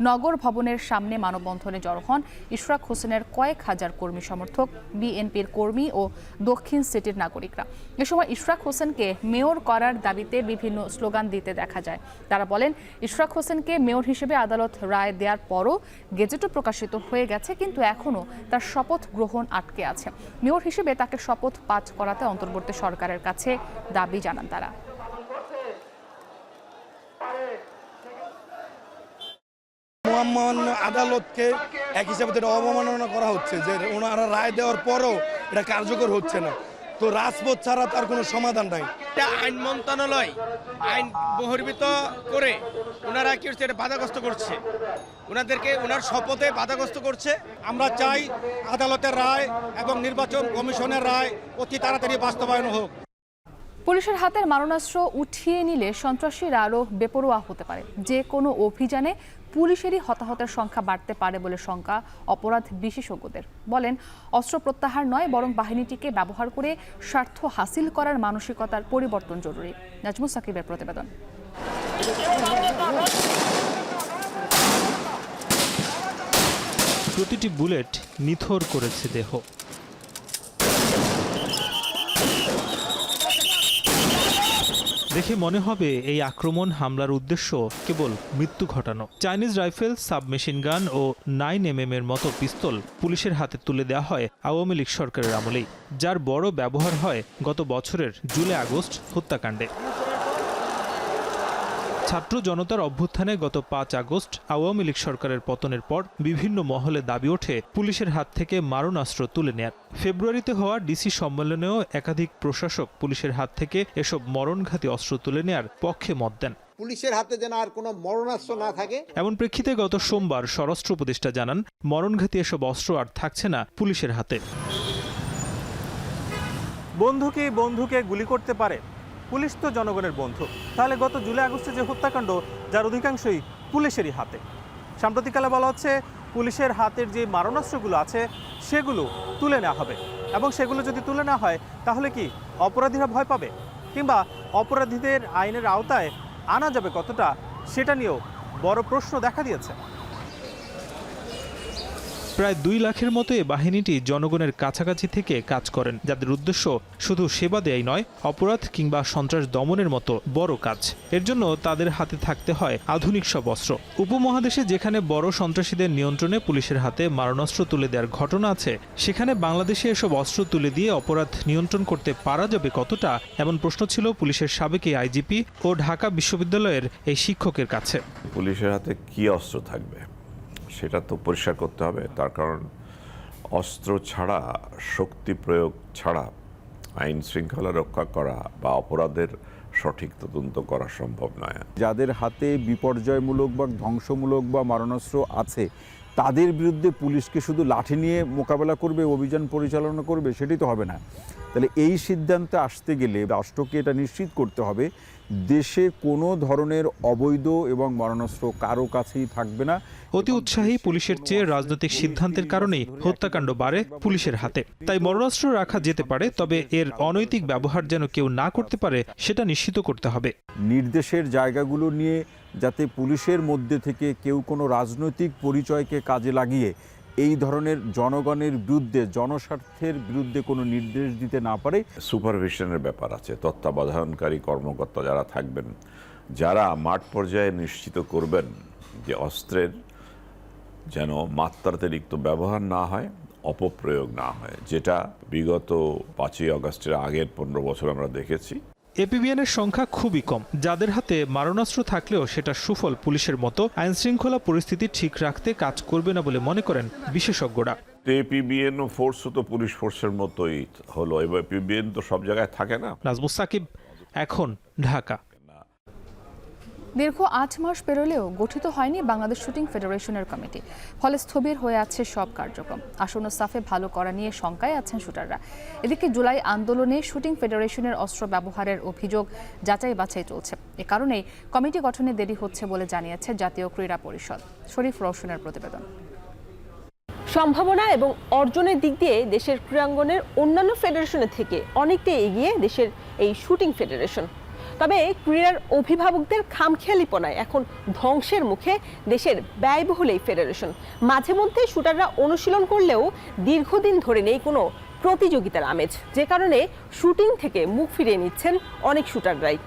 নগর ভবনের সামনে মানববন্ধনে জড়ো হন ইশরাক হোসেনের কয়েক হাজার কর্মী সমর্থক, বিএনপির কর্মী ও দক্ষিণ সিটির নাগরিকরা। এ সময় ইশরাক হোসেনকে মেয়র করার দাবিতে বিভিন্ন স্লোগান দিতে দেখা যায়। তারা বলেন, ইশরাক হোসেনকে মেয়র হিসেবে আদালত রায় দেওয়ার পরও গেজেটও প্রকাশিত হয়ে গেছে, কিন্তু এখনও তার শপথ গ্রহণ আটকে আছে। মেয়র হিসেবে তাকে শপথ পাঠ করাতে অন্তর্বর্তী সরকারের কাছে দাবি জানান তারা। মহামান্য আদালতকে এক হিসাবে এটা অবমাননা করা হচ্ছে যে ওনারা রায় দেওয়ার পরও এটা কার্যকর হচ্ছে না। তো রাজপথ ছাড়া তার কোনো সমাধান নাই। আইন মন্ত্রণালয় আইন বহির্ভূত করে ওনারা কি হচ্ছে এটা বাধাগ্রস্ত করছে, ওনাদেরকে ওনার শপথে বাধাগ্রস্ত করছে। আমরা চাই আদালতের রায় এবং নির্বাচন কমিশনের রায় অতি তাড়াতাড়ি বাস্তবায়ন হোক। পুলিশের হাতের মারণাস্ত্র উঠিয়ে নিলে সন্ত্রাসীরা আরও বেপরোয়া হতে পারে। যে কোনো অভিযানে পুলিশেরই হতাহতের সংখ্যা বাড়তে পারে বলে শঙ্কা অপরাধ বিশেষজ্ঞদের। বলেন, অস্ত্র প্রত্যাহার নয়, বরং বাহিনীটিকে ব্যবহার করে স্বার্থ হাসিল করার মানসিকতার পরিবর্তন জরুরি। নাজমুস সাকিবের প্রতিবেদন। প্রতিটি বুলেট নিথর করেছে দেহ। দেখে মনে হবে এই আক্রমণ হামলার উদ্দেশ্য কেবল মৃত্যু ঘটানো। চাইনিজ রাইফেল, সাবমেশিন গান ও 9mm এর মতো পিস্তল পুলিশের হাতে তুলে দেওয়া হয় আওয়ামী লীগ সরকারের আমলেই, যার বড় ব্যবহার হয় গত বছরের জুলাই আগস্ট হত্যাকাণ্ডে। ছাত্র জনতার অভ্যুত্থানে গত 5 আগস্ট আওয়ামী লীগ সরকারের পতনের পর বিভিন্ন মহলে দাবি ওঠে পুলিশের হাত থেকে মারণাস্ত্র তুলে নেয়ার। ফেব্রুয়ারিতে হওয়া ডিসি সম্মেলনেও একাধিক প্রশাসক পুলিশের হাত থেকে এসব মরণঘাতী অস্ত্র তুলে নেয়ার পক্ষে মত দেন। পুলিশের হাতে যেন আর কোনো মরণাস্ত্র না থাকে। এমন প্রেক্ষিতে গত সোমবার স্বরাষ্ট্র উপদেষ্টা জানান, মরণঘাতী এসব অস্ত্র আর থাকছে না পুলিশের হাতে। বন্ধুকে গুলি করতে পারে, পুলিশ তো জনগণের বন্ধু। তাহলে গত জুলাই আগস্টে যে হত্যাকাণ্ড, যার অধিকাংশই পুলিশেরই হাতে। সাম্প্রতিককালে বলা হচ্ছে পুলিশের হাতের যে মারণাস্ত্রগুলো আছে সেগুলো তুলে নেওয়া হবে, এবং সেগুলো যদি তুলে নেওয়া হয় তাহলে কি অপরাধীরা ভয় পাবে, কিংবা অপরাধীদের আইনের আওতায় আনা যাবে কতটা, সেটা নিয়েও বড় প্রশ্ন দেখা দিয়েছে। প্রায় 2 লাখের মতো এ বাহিনীটি জনগণের কাছাকাছি থেকে কাজ করেন, যাদের উদ্দেশ্য শুধু সেবা দেয়াই নয়, অপরাধ কিংবা সন্ত্রাস দমনের মতো বড় কাজ। এর জন্য তাদের হাতে থাকতে হয় আধুনিক সব অস্ত্র। উপমহাদেশে যেখানে বড় সন্ত্রাসীদের নিয়ন্ত্রণে পুলিশের হাতে মারণাস্ত্র তুলে দেওয়ার ঘটনা আছে, সেখানে বাংলাদেশে এসব অস্ত্র তুলে দিয়ে অপরাধ নিয়ন্ত্রণ করতে পারা যাবে কতটা, এমন প্রশ্ন ছিল পুলিশের সাবেক আইজিপি ও ঢাকা বিশ্ববিদ্যালয়ের এই শিক্ষকের কাছে। পুলিশের হাতে কি অস্ত্র থাকবে সেটা তো পরিষ্কার করতে হবে। তার কারণ অস্ত্র ছাড়া, শক্তি প্রয়োগ ছাড়া আইন শৃঙ্খলা রক্ষা করা বা অপরাধের সঠিক তদন্ত করা সম্ভব নয়। যাদের হাতে বিপর্যয়মূলক বা ধ্বংসমূলক বা মারণাস্ত্র আছে, তাদের বিরুদ্ধে পুলিশকে শুধু লাঠি নিয়ে মোকাবেলা করবে, অভিযান পরিচালনা করবে, সেটাই তো হবে না। তাহলে এই সিদ্ধান্তে আসতে গেলে রাষ্ট্রকে এটা নিশ্চিত করতে হবে দেশে কোনো ধরনের অবৈধ এবং মারণাস্ত্র কারো কাছেই থাকবে না। অতি উৎসাহী পুলিশের চেয়ে রাজনৈতিক সিদ্ধান্তের কারণেই হত্যাকাণ্ড বাড়ে পুলিশের হাতে। তাই মরণাস্ত্র রাখা যেতে পারে, তবে এর অনৈতিক ব্যবহার যেন কেউ না করতে পারে সেটা নিশ্চিত করতে হবে। নির্দেশের জায়গাগুলো নিয়ে যাতে পুলিশের মধ্যে থেকে কেউ কোনো রাজনৈতিক পরিচয়কে কাজে লাগিয়ে এই ধরনের জনগণের বিরুদ্ধে, জনস্বার্থের বিরুদ্ধে কোনো নির্দেশ দিতে না পারে। সুপারভিশনের ব্যাপার আছে, তত্ত্বাবধানকারী কর্মকর্তা যারা থাকবেন, যারা মাঠ পর্যায়ে নিশ্চিত করবেন যে অস্ত্রের যেন মাত্রাতিরিক্ত ব্যবহার না হয়, অপপ্রয়োগ না হয়, যেটা বিগত 5ই আগস্টের আগের 15 বছর আমরা দেখেছি। এপিবিএনের সংখ্যা খুবই কম, যাদের হাতে মারণাস্ত্র থাকলেও সেটা সুফল পুলিশের মতো আইনশৃঙ্খলা পরিস্থিতি ঠিক রাখতে কাজ করবে না বলে মনে করেন বিশেষজ্ঞরা। এপিবিএন ফোর্সও তো পুলিশ ফোর্সের মতোই হলো, এবার এপিবিএন তো সব জায়গায় থাকে না। নাজমুস সাকিব, এখন, ঢাকা। দীর্ঘ 8 মাস পেরোলেও গঠিত হয়নি বাংলাদেশ শুটিং ফেডারেশনের কমিটি, ফলে স্থবির হয়ে আছে সব কার্যক্রম। আসন্ন সাফে ভালো করা নিয়ে শঙ্কায় আছেন শুটাররা। এদিকে জুলাই আন্দোলনে শুটিং ফেডারেশনের অস্ত্র ব্যবহারের অভিযোগ যাচাই বাছাই চলছে। এ কারণেই কমিটি গঠনে দেরি হচ্ছে বলে জানিয়েছে জাতীয় ক্রীড়া পরিষদ। শরীফ রওশনের প্রতিবেদন। সম্ভাবনা এবং অর্জনের দিক দিয়ে দেশের ক্রীড়াঙ্গনের অন্যান্য ফেডারেশনের থেকে অনেকটাই এগিয়ে দেশের এই শুটিং ফেডারেশন। তবে ক্রীড়ার অভিভাবকদের খামখেয়ালিপনায় এখন ধ্বংসের মুখে দেশের ব্যয়বহুল এই ফেডারেশন। মাঝে মধ্যে শুটাররা অনুশীলন করলেও দীর্ঘদিন ধরে নেই কোনো প্রতিযোগিতার আমেজ, যে কারণে শুটিং থেকে মুখ ফিরিয়ে নিচ্ছেন অনেক শুটাররাই।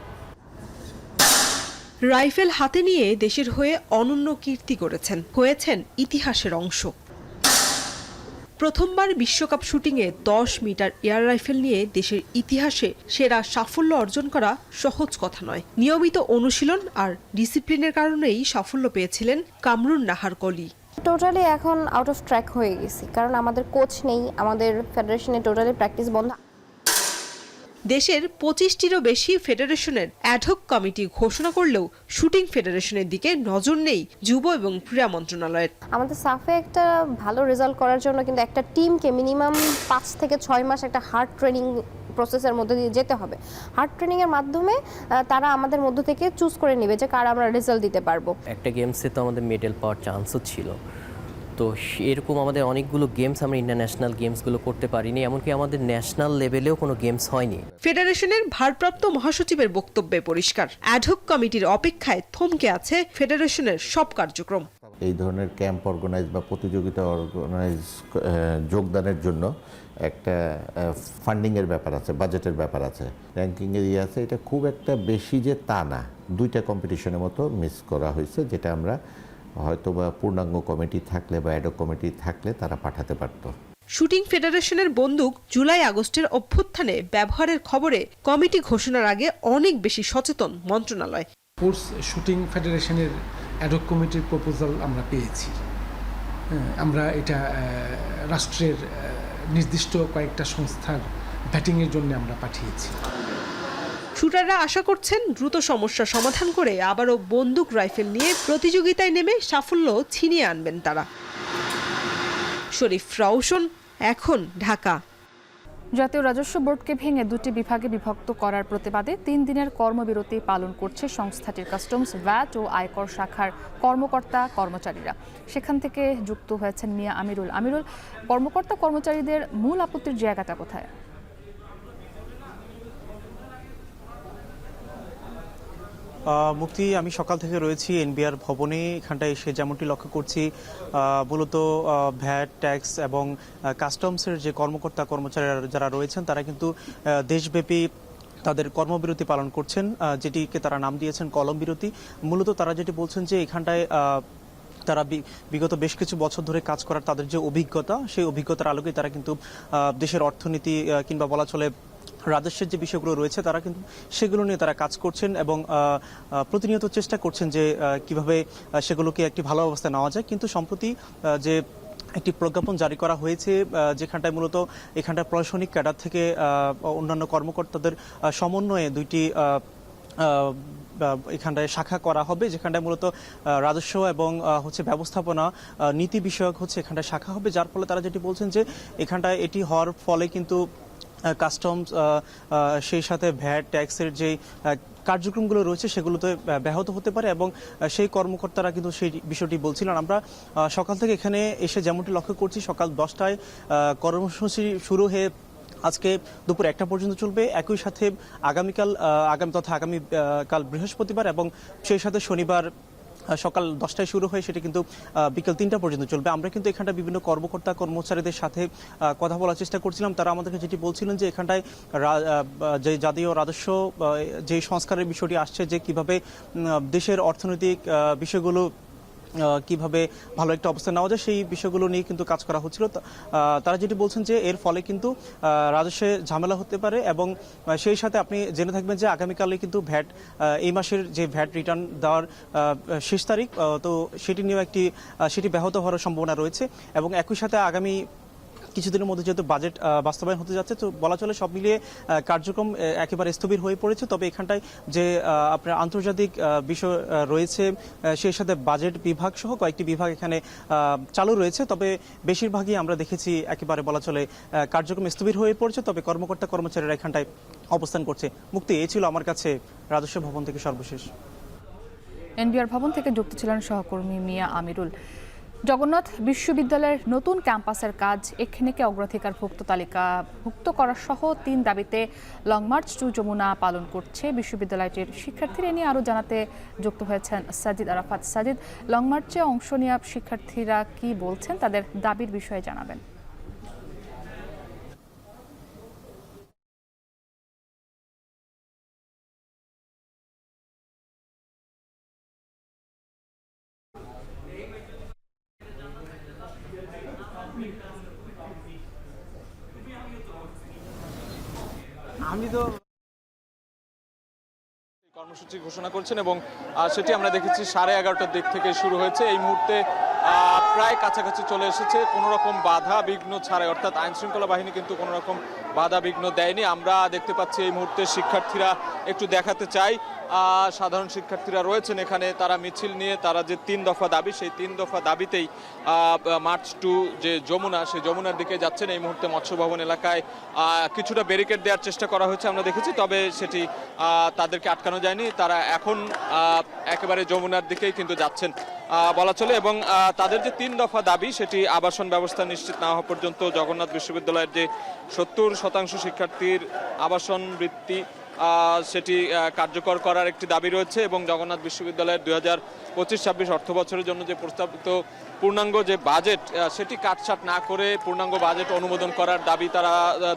রাইফেল হাতে নিয়ে দেশের হয়ে অনন্য কীর্তি করেছেন, হয়েছেন ইতিহাসের অংশ। প্রথমবার বিশ্বকাপ শুটিংয়ে 10 মিটার এয়ার রাইফেল নিয়ে দেশের ইতিহাসে সেরা সাফল্য অর্জন করা সহজ কথা নয়। নিয়মিত অনুশীলন আর ডিসিপ্লিনের কারণেই সাফল্য পেয়েছিলেন কামরুন নাহার কলি। টোটালি এখন আউট অফ ট্র্যাক হয়ে গেছি, কারণ আমাদের কোচ নেই, আমাদের ফেডারেশনে টোটালি প্র্যাকটিস বন্ধ। দেশের 25টিরও বেশি ফেডারেশনের অ্যাডহক কমিটি ঘোষণা করলেও শুটিং ফেডারেশনের দিকে নজর নেই যুব এবং ক্রীড়া মন্ত্রণালয়ের। আমাদের সাফে একটা ভালো রেজাল্ট করার জন্য কিন্তু একটা টিমকে মিনিমাম 5 থেকে 6 মাস একটা হার্ড ট্রেনিং প্রসেসের মধ্যে দিয়ে যেতে হবে। হার্ড ট্রেনিংয়ের মাধ্যমে তারা আমাদের মধ্য থেকে চুজ করে নেবে যে কার আমরা রেজাল্ট দিতে পারবো। একটা গেমসে তো আমাদের মেডেল পাওয়ার চান্সও ছিল, তো এরকম আমাদের অনেকগুলো গেমস আমরা ইন্টারন্যাশনাল গেমসগুলো করতে পারিনি, এমনকি আমাদের ন্যাশনাল লেভেলেও কোনো গেমস হয়নি। ফেডারেশনের ভারপ্রাপ্ত মহাসচিবের বক্তব্যে পরিষ্কার, অ্যাডহক কমিটির অপেক্ষায় থমকে আছে ফেডারেশনের সব কার্যক্রম। এই ধরনের ক্যাম্প অর্গানাইজ বা প্রতিযোগিতা অর্গানাইজ যোগদানের জন্য একটা ফান্ডিংয়ের ব্যাপার আছে, বাজেটের ব্যাপার আছে, র্যাঙ্কিংয়ের ইয়ে আছে। এটা খুব একটা বেশি যে তা না, 2টা কম্পিটিশনের মতো মিস করা হয়েছে, যেটা আমরা হয়তো বা পূর্ণাঙ্গ কমিটি থাকলে বা অ্যাডহক কমিটি থাকলে তারা পাঠাতে পারত। শুটিং ফেডারেশনের বন্দুক জুলাই আগস্টের অভ্যুত্থানে ব্যবহারের খবরে কমিটি ঘোষণার আগে অনেক বেশি সচেতন মন্ত্রণালয়। স্পোর্টস শুটিং ফেডারেশনের অ্যাডহক কমিটির প্রপোজাল আমরা পেয়েছি। আমরা এটা রাষ্ট্রের নির্দিষ্ট কয়েকটা সংস্থার ব্যাটিংয়ের জন্য আমরা পাঠিয়েছি। শুটাররা আশা করছেন দ্রুত সমস্যা সমাধান করে আবারও বন্দুক রাইফেল নিয়ে প্রতিযোগিতায় নেমে সাফল্য ছিনিয়ে আনবেন তারা। শরীফ রওশন, এখন, ঢাকা। জাতীয় রাজস্ব বোর্ডকে ভেঙে 2টি বিভাগে বিভক্ত করার প্রতিবাদে 3 দিনের কর্মবিরতি পালন করছে সংস্থাটির কাস্টমস, ভ্যাট ও আয়কর শাখার কর্মকর্তা কর্মচারীরা। সেখান থেকে যুক্ত হয়েছেন মিয়া আমিরুল। আমিরুল, কর্মকর্তা কর্মচারীদের মূল আপত্তির জায়গাটা কোথায়? মুক্তি, আমি সকাল থেকে রয়েছি এনবিআর ভবনে। এখানটায় এসে যেমনটি লক্ষ্য করছি, মূলত ভ্যাট, ট্যাক্স এবং কাস্টমসের যে কর্মকর্তা কর্মচারীরা যারা রয়েছেন তারা কিন্তু দেশব্যাপী তাদের কর্মবিরতি পালন করছেন, যেটিকে তারা নাম দিয়েছেন কলম বিরতি। মূলত তারা যেটি বলছেন যে এখানটায় তারা বিগত বেশ কিছু বছর ধরে কাজ করার তাদের যে অভিজ্ঞতা, সেই অভিজ্ঞতার আলোকে তারা কিন্তু দেশের অর্থনীতি কিংবা বলা চলে রাজস্বের যে বিষয়গুলো রয়েছে তারা কিন্তু সেগুলো নিয়ে তারা কাজ করছেন এবং প্রতিনিয়ত চেষ্টা করছেন যে কিভাবে সেগুলোকে একটি ভালো অবস্থায় নেওয়া যায়। কিন্তু সম্প্রতি যে একটি প্রজ্ঞাপন জারি করা হয়েছে, যেখানটায় মূলত এখানটায় প্রশাসনিক ক্যাডার থেকে অন্যান্য কর্মকর্তাদের সমন্বয়ে 2টি এখানটায় শাখা করা হবে, যেখানটায় মূলত রাজস্ব এবং ব্যবস্থাপনা নীতি বিষয়ক এখানটায় শাখা হবে। যার ফলে তারা যেটি বলছেন যে এখানটায় এটি হওয়ার ফলে কিন্তু কাস্টমস সেই সাথে ভ্যাট, ট্যাক্সের যে কার্যক্রমগুলো রয়েছে সেগুলোতে ব্যাহত হতে পারে এবং সেই কর্মকর্তারা কিন্তু সেই বিষয়টি বলছিলেন। আমরা সকাল থেকে এখানে এসে যেমনটি লক্ষ্য করছি, সকাল 10টায় কর্মসূচি শুরু হয়ে আজকে দুপুর 1টা পর্যন্ত চলবে। একই সাথে আগামীকাল বৃহস্পতিবার এবং সেই সাথে শনিবার সকাল 10টায় শুরু হয়ে সেটা কিন্তু বিকেল 3টা পর্যন্ত চলবে। আমরা কিন্তু এখানটায় বিভিন্ন কর্মকর্তা কর্মচারীদের সাথে কথা বলার চেষ্টা করছিলাম। তারা আমাদেরকে যেটি বলছিলেন যে এখানটায় যে জাতীয় রাজস্ব যে সংস্কারের বিষয়টি আসছে, যে কিভাবে দেশের অর্থনৈতিক বিষয়গুলো কিভাবে ভালো একটা অবস্থা নেওয়া যায় সেই বিষয়গুলো নিয়ে কিন্তু কাজ করা হচ্ছিল। তারা যেটি বলছেন যে এর ফলে কিন্তু রাজস্বে ঝামেলা হতে পারে এবং সেই সাথে আপনি জেনে থাকবেন যে আগামীকালে কিন্তু ভ্যাট এই মাসের যে ভ্যাট রিটার্ন দেওয়ার শেষ তারিখ, তো সেটি নিয়েও সেটি ব্যাহত হওয়ার সম্ভাবনা রয়েছে এবং একই সাথে আগামী কিছুদিনের মধ্যে যেহেতু বাজেট বাস্তবায়ন হতে যাচ্ছে, তো বলা চলে সব মিলিয়ে কার্যক্রম একেবারে স্থবির হয়ে পড়েছে। তবে এখানটায় যে আপনার আন্তর্জাতিক বিষয় রয়েছে, সেই সাথে বাজেট বিভাগ সহ কয়েকটি বিভাগ এখানে চালু রয়েছে। তবে বেশিরভাগই আমরা দেখেছি একেবারে বলা চলে কার্যক্রম স্থবির হয়ে পড়ছে। তবে কর্মকর্তা কর্মচারীরা এখানটায় অবস্থান করছে। মুক্তি, এই ছিল আমার কাছে রাজস্ব ভবন থেকে সর্বশেষ। এনবিআর ভবন থেকে যুক্ত ছিলেন সহকর্মী মিয়া আমিরুল। জগন্নাথ বিশ্ববিদ্যালয়ের নতুন ক্যাম্পাসের কাজ এখানেকে অগ্রাধিকারভুক্ত তালিকাভুক্ত করা সহ 3 দাবিতে লং মার্চ টু যমুনা পালন করছে বিশ্ববিদ্যালয়টির শিক্ষার্থীরা। নিয়ে আরও জানাতে যুক্ত হয়েছেন সাজিদ আরাফাত। সাজিদ, লং মার্চে অংশ নেওয়া শিক্ষার্থীরা কি বলছেন, তাদের দাবির বিষয়ে জানাবেন। কর্মসূচি ঘোষণা করছেন এবং সেটি আমরা দেখেছি 11:30টার দিক থেকে শুরু হয়েছে। এই মুহূর্তে প্রায় কাছাকাছি চলে এসেছে, কোনো রকম বাধা বিঘ্ন ছাড়াই, অর্থাৎ আইন শৃঙ্খলা বাহিনী কিন্তু কোনো রকম বাধা বিঘ্ন দেয়নি। আমরা দেখতে পাচ্ছি এই মুহূর্তে শিক্ষার্থীরা একটু দেখাতে চাই, সাধারণ শিক্ষার্থীরা রয়েছেন এখানে, তারা মিছিল নিয়ে তারা যে 3 দফা দাবি, সেই 3 দফা দাবিতেই মার্চ টু যে যমুনা, সেই যমুনার দিকে যাচ্ছেন। এই মুহূর্তে মৎস্য ভবন এলাকায় কিছুটা ব্যারিকেড দেওয়ার চেষ্টা করা হয়েছে আমরা দেখেছি, তবে সেটি তাদেরকে আটকানো যায়নি। তারা এখন একেবারে যমুনার দিকেই কিন্তু যাচ্ছেন বলা চলে এবং তাদের যে 3 দফা দাবি, সেটি আবাসন ব্যবস্থা নিশ্চিত না হওয়া পর্যন্ত জগন্নাথ বিশ্ববিদ্যালয়ের যে 70% শিক্ষার্থীর আবাসন বৃত্তি সেটি কার্যকর করার একটি দাবি রয়েছে এবং জগন্নাথ বিশ্ববিদ্যালয়ের 2025-26 অর্থ বছরের জন্য যে প্রস্তাবিত পূর্ণাঙ্গ যে বাজেট, সেটি কাটছাট না করে পূর্ণাঙ্গ বাজেট অনুমোদন করার দাবি তারা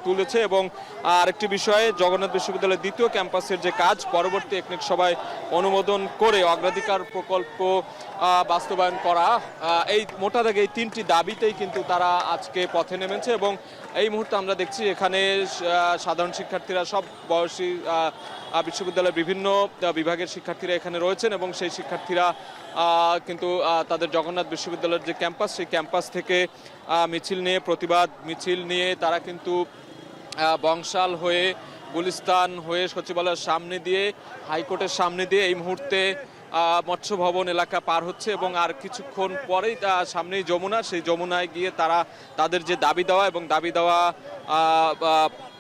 তুলেছে। এবং আরেকটি বিষয়ে জগন্নাথ বিশ্ববিদ্যালয়ের দ্বিতীয় ক্যাম্পাসের যে কাজ পরবর্তী একনেক সভায় অনুমোদন করে অগ্রাধিকার প্রকল্প বাস্তবায়ন করা, এই মোটা দাগে এই 3টি দাবিতেই কিন্তু তারা আজকে পথে নেমেছে এবং এই মুহূর্তে আমরা দেখছি এখানে সাধারণ শিক্ষার্থীরা, সব বয়সী বিশ্ববিদ্যালয়ের বিভিন্ন বিভাগের শিক্ষার্থীরা এখানে রয়েছেন এবং সেই শিক্ষার্থীরা কিন্তু তাদের জগন্নাথ বিশ্ববিদ্যালয়ের যে ক্যাম্পাস, সেই ক্যাম্পাস থেকে মিছিল নিয়ে, প্রতিবাদ মিছিল নিয়ে তারা কিন্তু বংশাল হয়ে, গুলিস্তান হয়ে, সচিবালয়ের সামনে দিয়ে, হাইকোর্টের সামনে দিয়ে এই মুহূর্তে মৎস্য ভবন এলাকা পার হচ্ছে এবং আর কিছুক্ষণ পরেই সামনেই যমুনা, সেই যমুনায় গিয়ে তারা তাদের যে দাবি দেওয়া এবং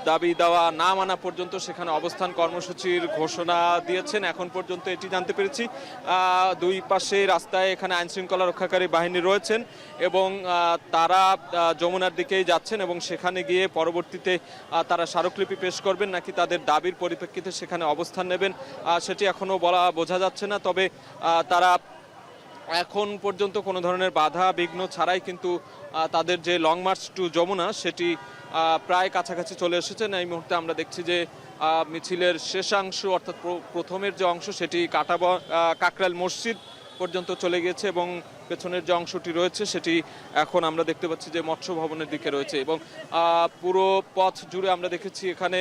দাবি দেওয়া না মানা পর্যন্ত সেখানে অবস্থান কর্মসূচির ঘোষণা দিয়েছেন। এখন পর্যন্ত এটি জানতে পেরেছি, 2 পাশে রাস্তায় এখানে আইন শৃঙ্খলা রক্ষাকারী বাহিনী রয়েছেন এবং তারা যমুনার দিকেই যাচ্ছেন এবং সেখানে গিয়ে পরবর্তীতে তারা স্মারকলিপি পেশ করবেন নাকি তাদের দাবির পরিপ্রেক্ষিতে সেখানে অবস্থান নেবেন, সেটি এখনও বোঝা যাচ্ছে না। তবে তারা এখন পর্যন্ত কোনো ধরনের বাধা বিঘ্ন ছাড়াই কিন্তু তাদের যে লং মার্চ টু যমুনা, সেটি প্রায় কাছাকাছি চলে এসেছেন। এই মুহূর্তে আমরা দেখছি যে মিছিলের শেষাংশ, অর্থাৎ প্রথমের যে অংশ, সেটি কাকরাইল মসজিদ পর্যন্ত চলে গেছে এবং পেছনের যে অংশটি রয়েছে সেটি এখন আমরা দেখতে পাচ্ছি যে মৎস্য ভবনের দিকে রয়েছে এবং পুরো পথ জুড়ে আমরা দেখেছি এখানে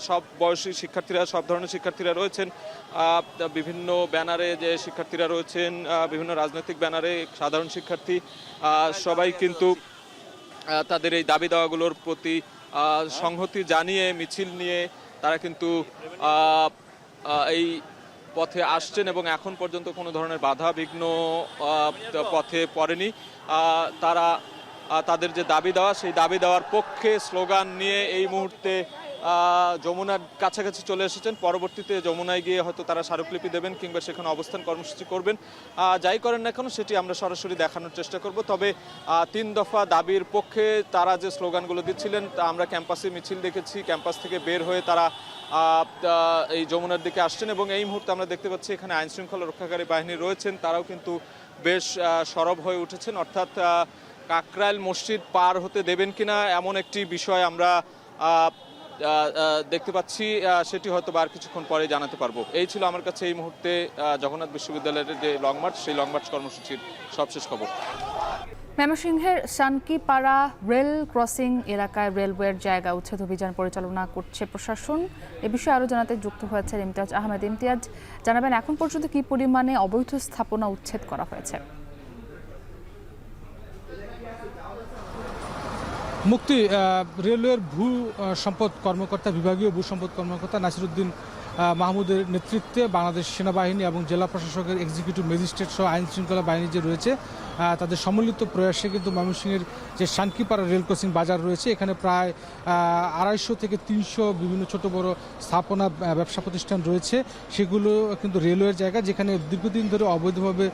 সব বয়সী শিক্ষার্থীরা, সব ধরনের শিক্ষার্থীরা রয়েছেন। বিভিন্ন ব্যানারে যে শিক্ষার্থীরা রয়েছেন, বিভিন্ন রাজনৈতিক ব্যানারে সাধারণ শিক্ষার্থী, সবাই কিন্তু তাদের এই দাবি দাওয়াগুলোর প্রতি সংহতি জানিয়ে মিছিল নিয়ে তারা কিন্তু এই পথে আসছেন এবং এখন পর্যন্ত কোনো ধরনের বাধা বিঘ্ন পথে পড়েনি। তারা তাদের যে দাবি দেওয়া, সেই দাবি দেওয়ার পক্ষে স্লোগান নিয়ে এই মুহূর্তে যমুনার কাছাকাছি চলে এসেছেন। পরবর্তীতে যমুনায় গিয়ে হয়তো তারা স্মারকলিপি দেবেন কিংবা সেখানে অবস্থান কর্মসূচি করবেন, যাই করেন না কেন সেটি আমরা সরাসরি দেখানোর চেষ্টা করব। তবে 3 দফা দাবির পক্ষে তারা যে স্লোগানগুলো দিচ্ছিলেন, তা আমরা ক্যাম্পাসে মিছিল দেখেছি, ক্যাম্পাস থেকে বের হয়ে তারা এই যমুনার দিকে আসছেন এবং এই মুহূর্তে আমরা দেখতে পাচ্ছি এখানে আইন শৃঙ্খলা রক্ষাকারী বাহিনী রয়েছেন, তারাও কিন্তু বেশ সরব হয়ে উঠেছেন। অর্থাৎ কাকরাইল মসজিদ পার হতে দেবেন কিনা এমন একটি বিষয় আমরা দেখতে পাচ্ছি সেটি হয়তো আর কিছুক্ষণ পরে জানাতে পারবো। এই ছিল আমার কাছে এই মুহূর্তে জগন্নাথ বিশ্ববিদ্যালয়ের যে লং মার্চ, সেই লং মার্চ কর্মসূচির সবশেষ খবর। ময়মনসিংহের শানকিপাড়া রেল ক্রসিং এলাকায় রেলওয়ের জায়গা উচ্ছেদ অভিযান পরিচালনা করছে প্রশাসন। এ বিষয়ে আরও জানাতে যুক্ত হয়েছে ইমতিয়াজ আহমেদ। ইমতিয়াজ, জানাবেন এখন পর্যন্ত কি পরিমাণে অবৈধ স্থাপনা উচ্ছেদ করা হয়েছে? মুক্তি, রেলওয়ের ভূ সম্পদ কর্মকর্তা, বিভাগীয় ভূ সম্পদ কর্মকর্তা নাসিরুদ্দিন মাহমুদের নেতৃত্বে বাংলাদেশ সেনাবাহিনী এবং জেলা প্রশাসকের এক্সিকিউটিভ ম্যাজিস্ট্রেট সহ আইন শৃঙ্খলা বাহিনী যে রয়েছে তাদের সম্মিলিত প্রয়াসে কিন্তু ময়মনসিংহের যে শানকিপাড়া রেল ক্রসিং বাজার রয়েছে, এখানে প্রায় 250 থেকে 300 বিভিন্ন ছোট বড় স্থাপনা, ব্যবসা প্রতিষ্ঠান রয়েছে। সেগুলো কিন্তু রেলওয়ের জায়গা, যেখানে দীর্ঘদিন ধরে অবৈধভাবে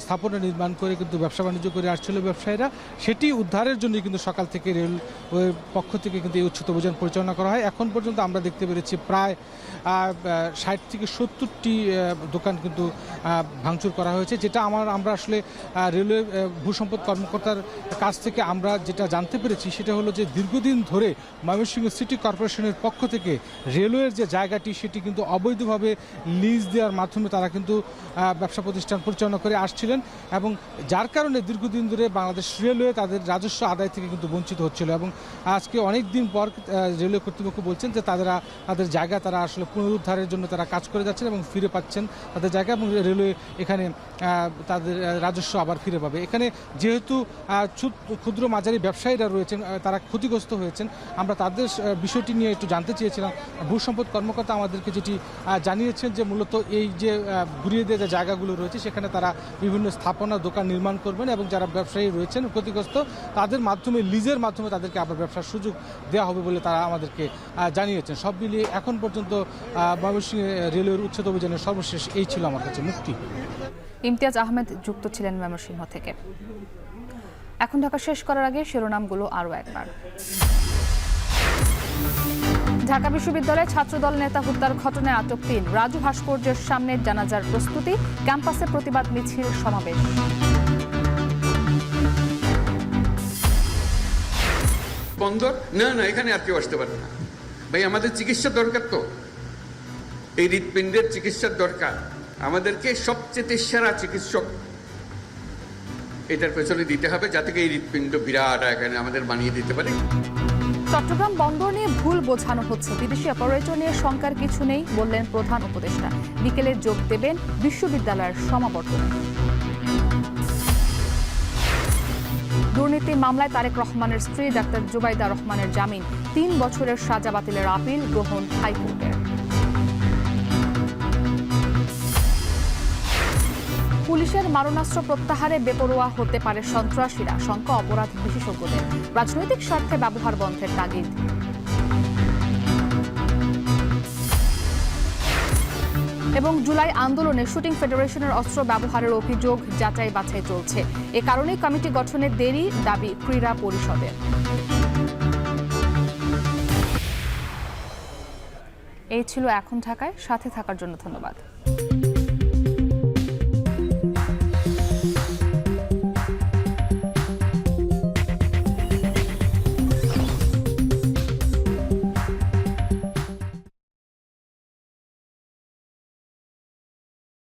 স্থাপনা নির্মাণ করে কিন্তু ব্যবসা বাণিজ্য করে আসছিল ব্যবসায়ীরা। সেটি উদ্ধারের জন্য কিন্তু সকাল থেকে রেলওয়ের পক্ষ থেকে কিন্তু এই উচ্ছেদ অভিযান পরিচালনা করা হয়। এখন পর্যন্ত আমরা দেখতে পেরেছি প্রায় 60 থেকে 70টি দোকান কিন্তু ভাঙচুর করা হয়েছে। যেটা আমরা আসলে রেলওয়ে ভূসম্পদ কর্মকর্তার কাছ থেকে আমরা যেটা জানতে পেরেছি সেটা হলো যে দীর্ঘদিন ধরে ময়মনসিংহ সিটি কর্পোরেশনের পক্ষ থেকে রেলওয়ের যে জায়গাটি সেটি কিন্তু অবৈধভাবে লিজ দেওয়ার মাধ্যমে তারা কিন্তু ব্যবসা প্রতিষ্ঠান পরিচালনা করে আসছিলেন, এবং যার কারণে দীর্ঘদিন ধরে বাংলাদেশ রেলওয়ে তাদের রাজস্ব আদায় থেকে কিন্তু বঞ্চিত হচ্ছিল। এবং আজকে অনেক দিন পর রেলওয়ে কর্তৃপক্ষ বলছেন যে তাদের জায়গা তারা আসলে পুনরুদ্ধারের জন্য তারা কাজ করে যাচ্ছেন এবং ফিরে পাচ্ছেন তাদের জায়গা, এবং রেলওয়ে এখানে তাদের রাজস্ব আবার ফিরে পাবে। এখানে যেহেতু ক্ষুদ্র মাঝারি ব্যবসায়ীরা রয়েছেন, তারা ক্ষতিগ্রস্ত হয়েছেন, আমরা তাদের বিষয়টি নিয়ে একটু জানতে চেয়েছিলাম। ভূসম্পদ কর্মকর্তা আমাদেরকে যেটি জানিয়েছেন যে মূলত এই যে ঘুরিয়ে দেওয়া যে জায়গাগুলো রয়েছে সেখানে তারা বিভিন্ন স্থাপনা, দোকান নির্মাণ করবেন, এবং যারা ব্যবসায়ী রয়েছেন ক্ষতিগ্রস্ত তাদের মাধ্যমে, লিজের মাধ্যমে তাদেরকে আবার ব্যবসার সুযোগ দেওয়া হবে বলে তারা আমাদেরকে জানিয়েছেন। সব মিলিয়ে এখন পর্যন্ত ময়মনসিংহ রেলওয়ের উচ্ছেদ অভিযানের সর্বশেষ এই ছিল আমার কাছে। মুক্তি। ইমতিয়াজ আহমেদ যুক্ত ছিলেন ময়মনসিংহ থেকে। এখন ঢাকা শেষ করার আগে শিরোনামগুলো আরও একবার। ঢাকা বিশ্ববিদ্যালয়ে ছাত্রদল নেতা হত্যার ঘটনায় আটক 3। রাজু ভাস্কর্যের সামনে জানাজার প্রস্তুতি, ক্যাম্পাসে প্রতিবাদ মিছিল, সমাবেশ। বন্দর না, এখানে আর কেউ আসতে পারে না। ভাই, আমাদের চিকিৎসা দরকার, তো এই হৃৎপিণ্ডের চিকিৎসার দরকার। আমাদেরকে সবচেয়ে সেরা চিকিৎসক এটার পেছনে দিতে হবে, যাতে এই হৃৎপিণ্ড বিরাট এখানে আমাদের বানিয়ে দিতে পারে। চট্টগ্রাম বন্দর নিয়ে ভুল বোঝানো হচ্ছে, বিদেশি অপারেটর নিয়ে শঙ্কার কিছু নেই বললেন প্রধান উপদেষ্টা। বিকেলে যোগ দেবেন বিশ্ববিদ্যালয়ের সমাবর্তনে। দুর্নীতি মামলায় তারেক রহমানের স্ত্রী ডাক্তার জুবাইদা রহমানের জামিন, 3 বছরের সাজা বাতিলের আপিল গ্রহণ হাইকোর্টের। পুলিশের মারণাস্ত্র প্রত্যাহারে বেপরোয়া হতে পারে সন্ত্রাসীরা, শঙ্কা অপরাধ বিশেষজ্ঞদের। রাজনৈতিক স্বার্থে ব্যবহার বন্ধের তাগিদ। এবং জুলাই আন্দোলনে শুটিং ফেডারেশনের অস্ত্র ব্যবহারের অভিযোগ যাচাই বাছাই চলছে। এ কারণেই কমিটি গঠনের দেরি, দাবি ক্রীড়া পরিষদের। এই ছিল এখন ঢাকায়, সাথে থাকার জন্য ধন্যবাদ।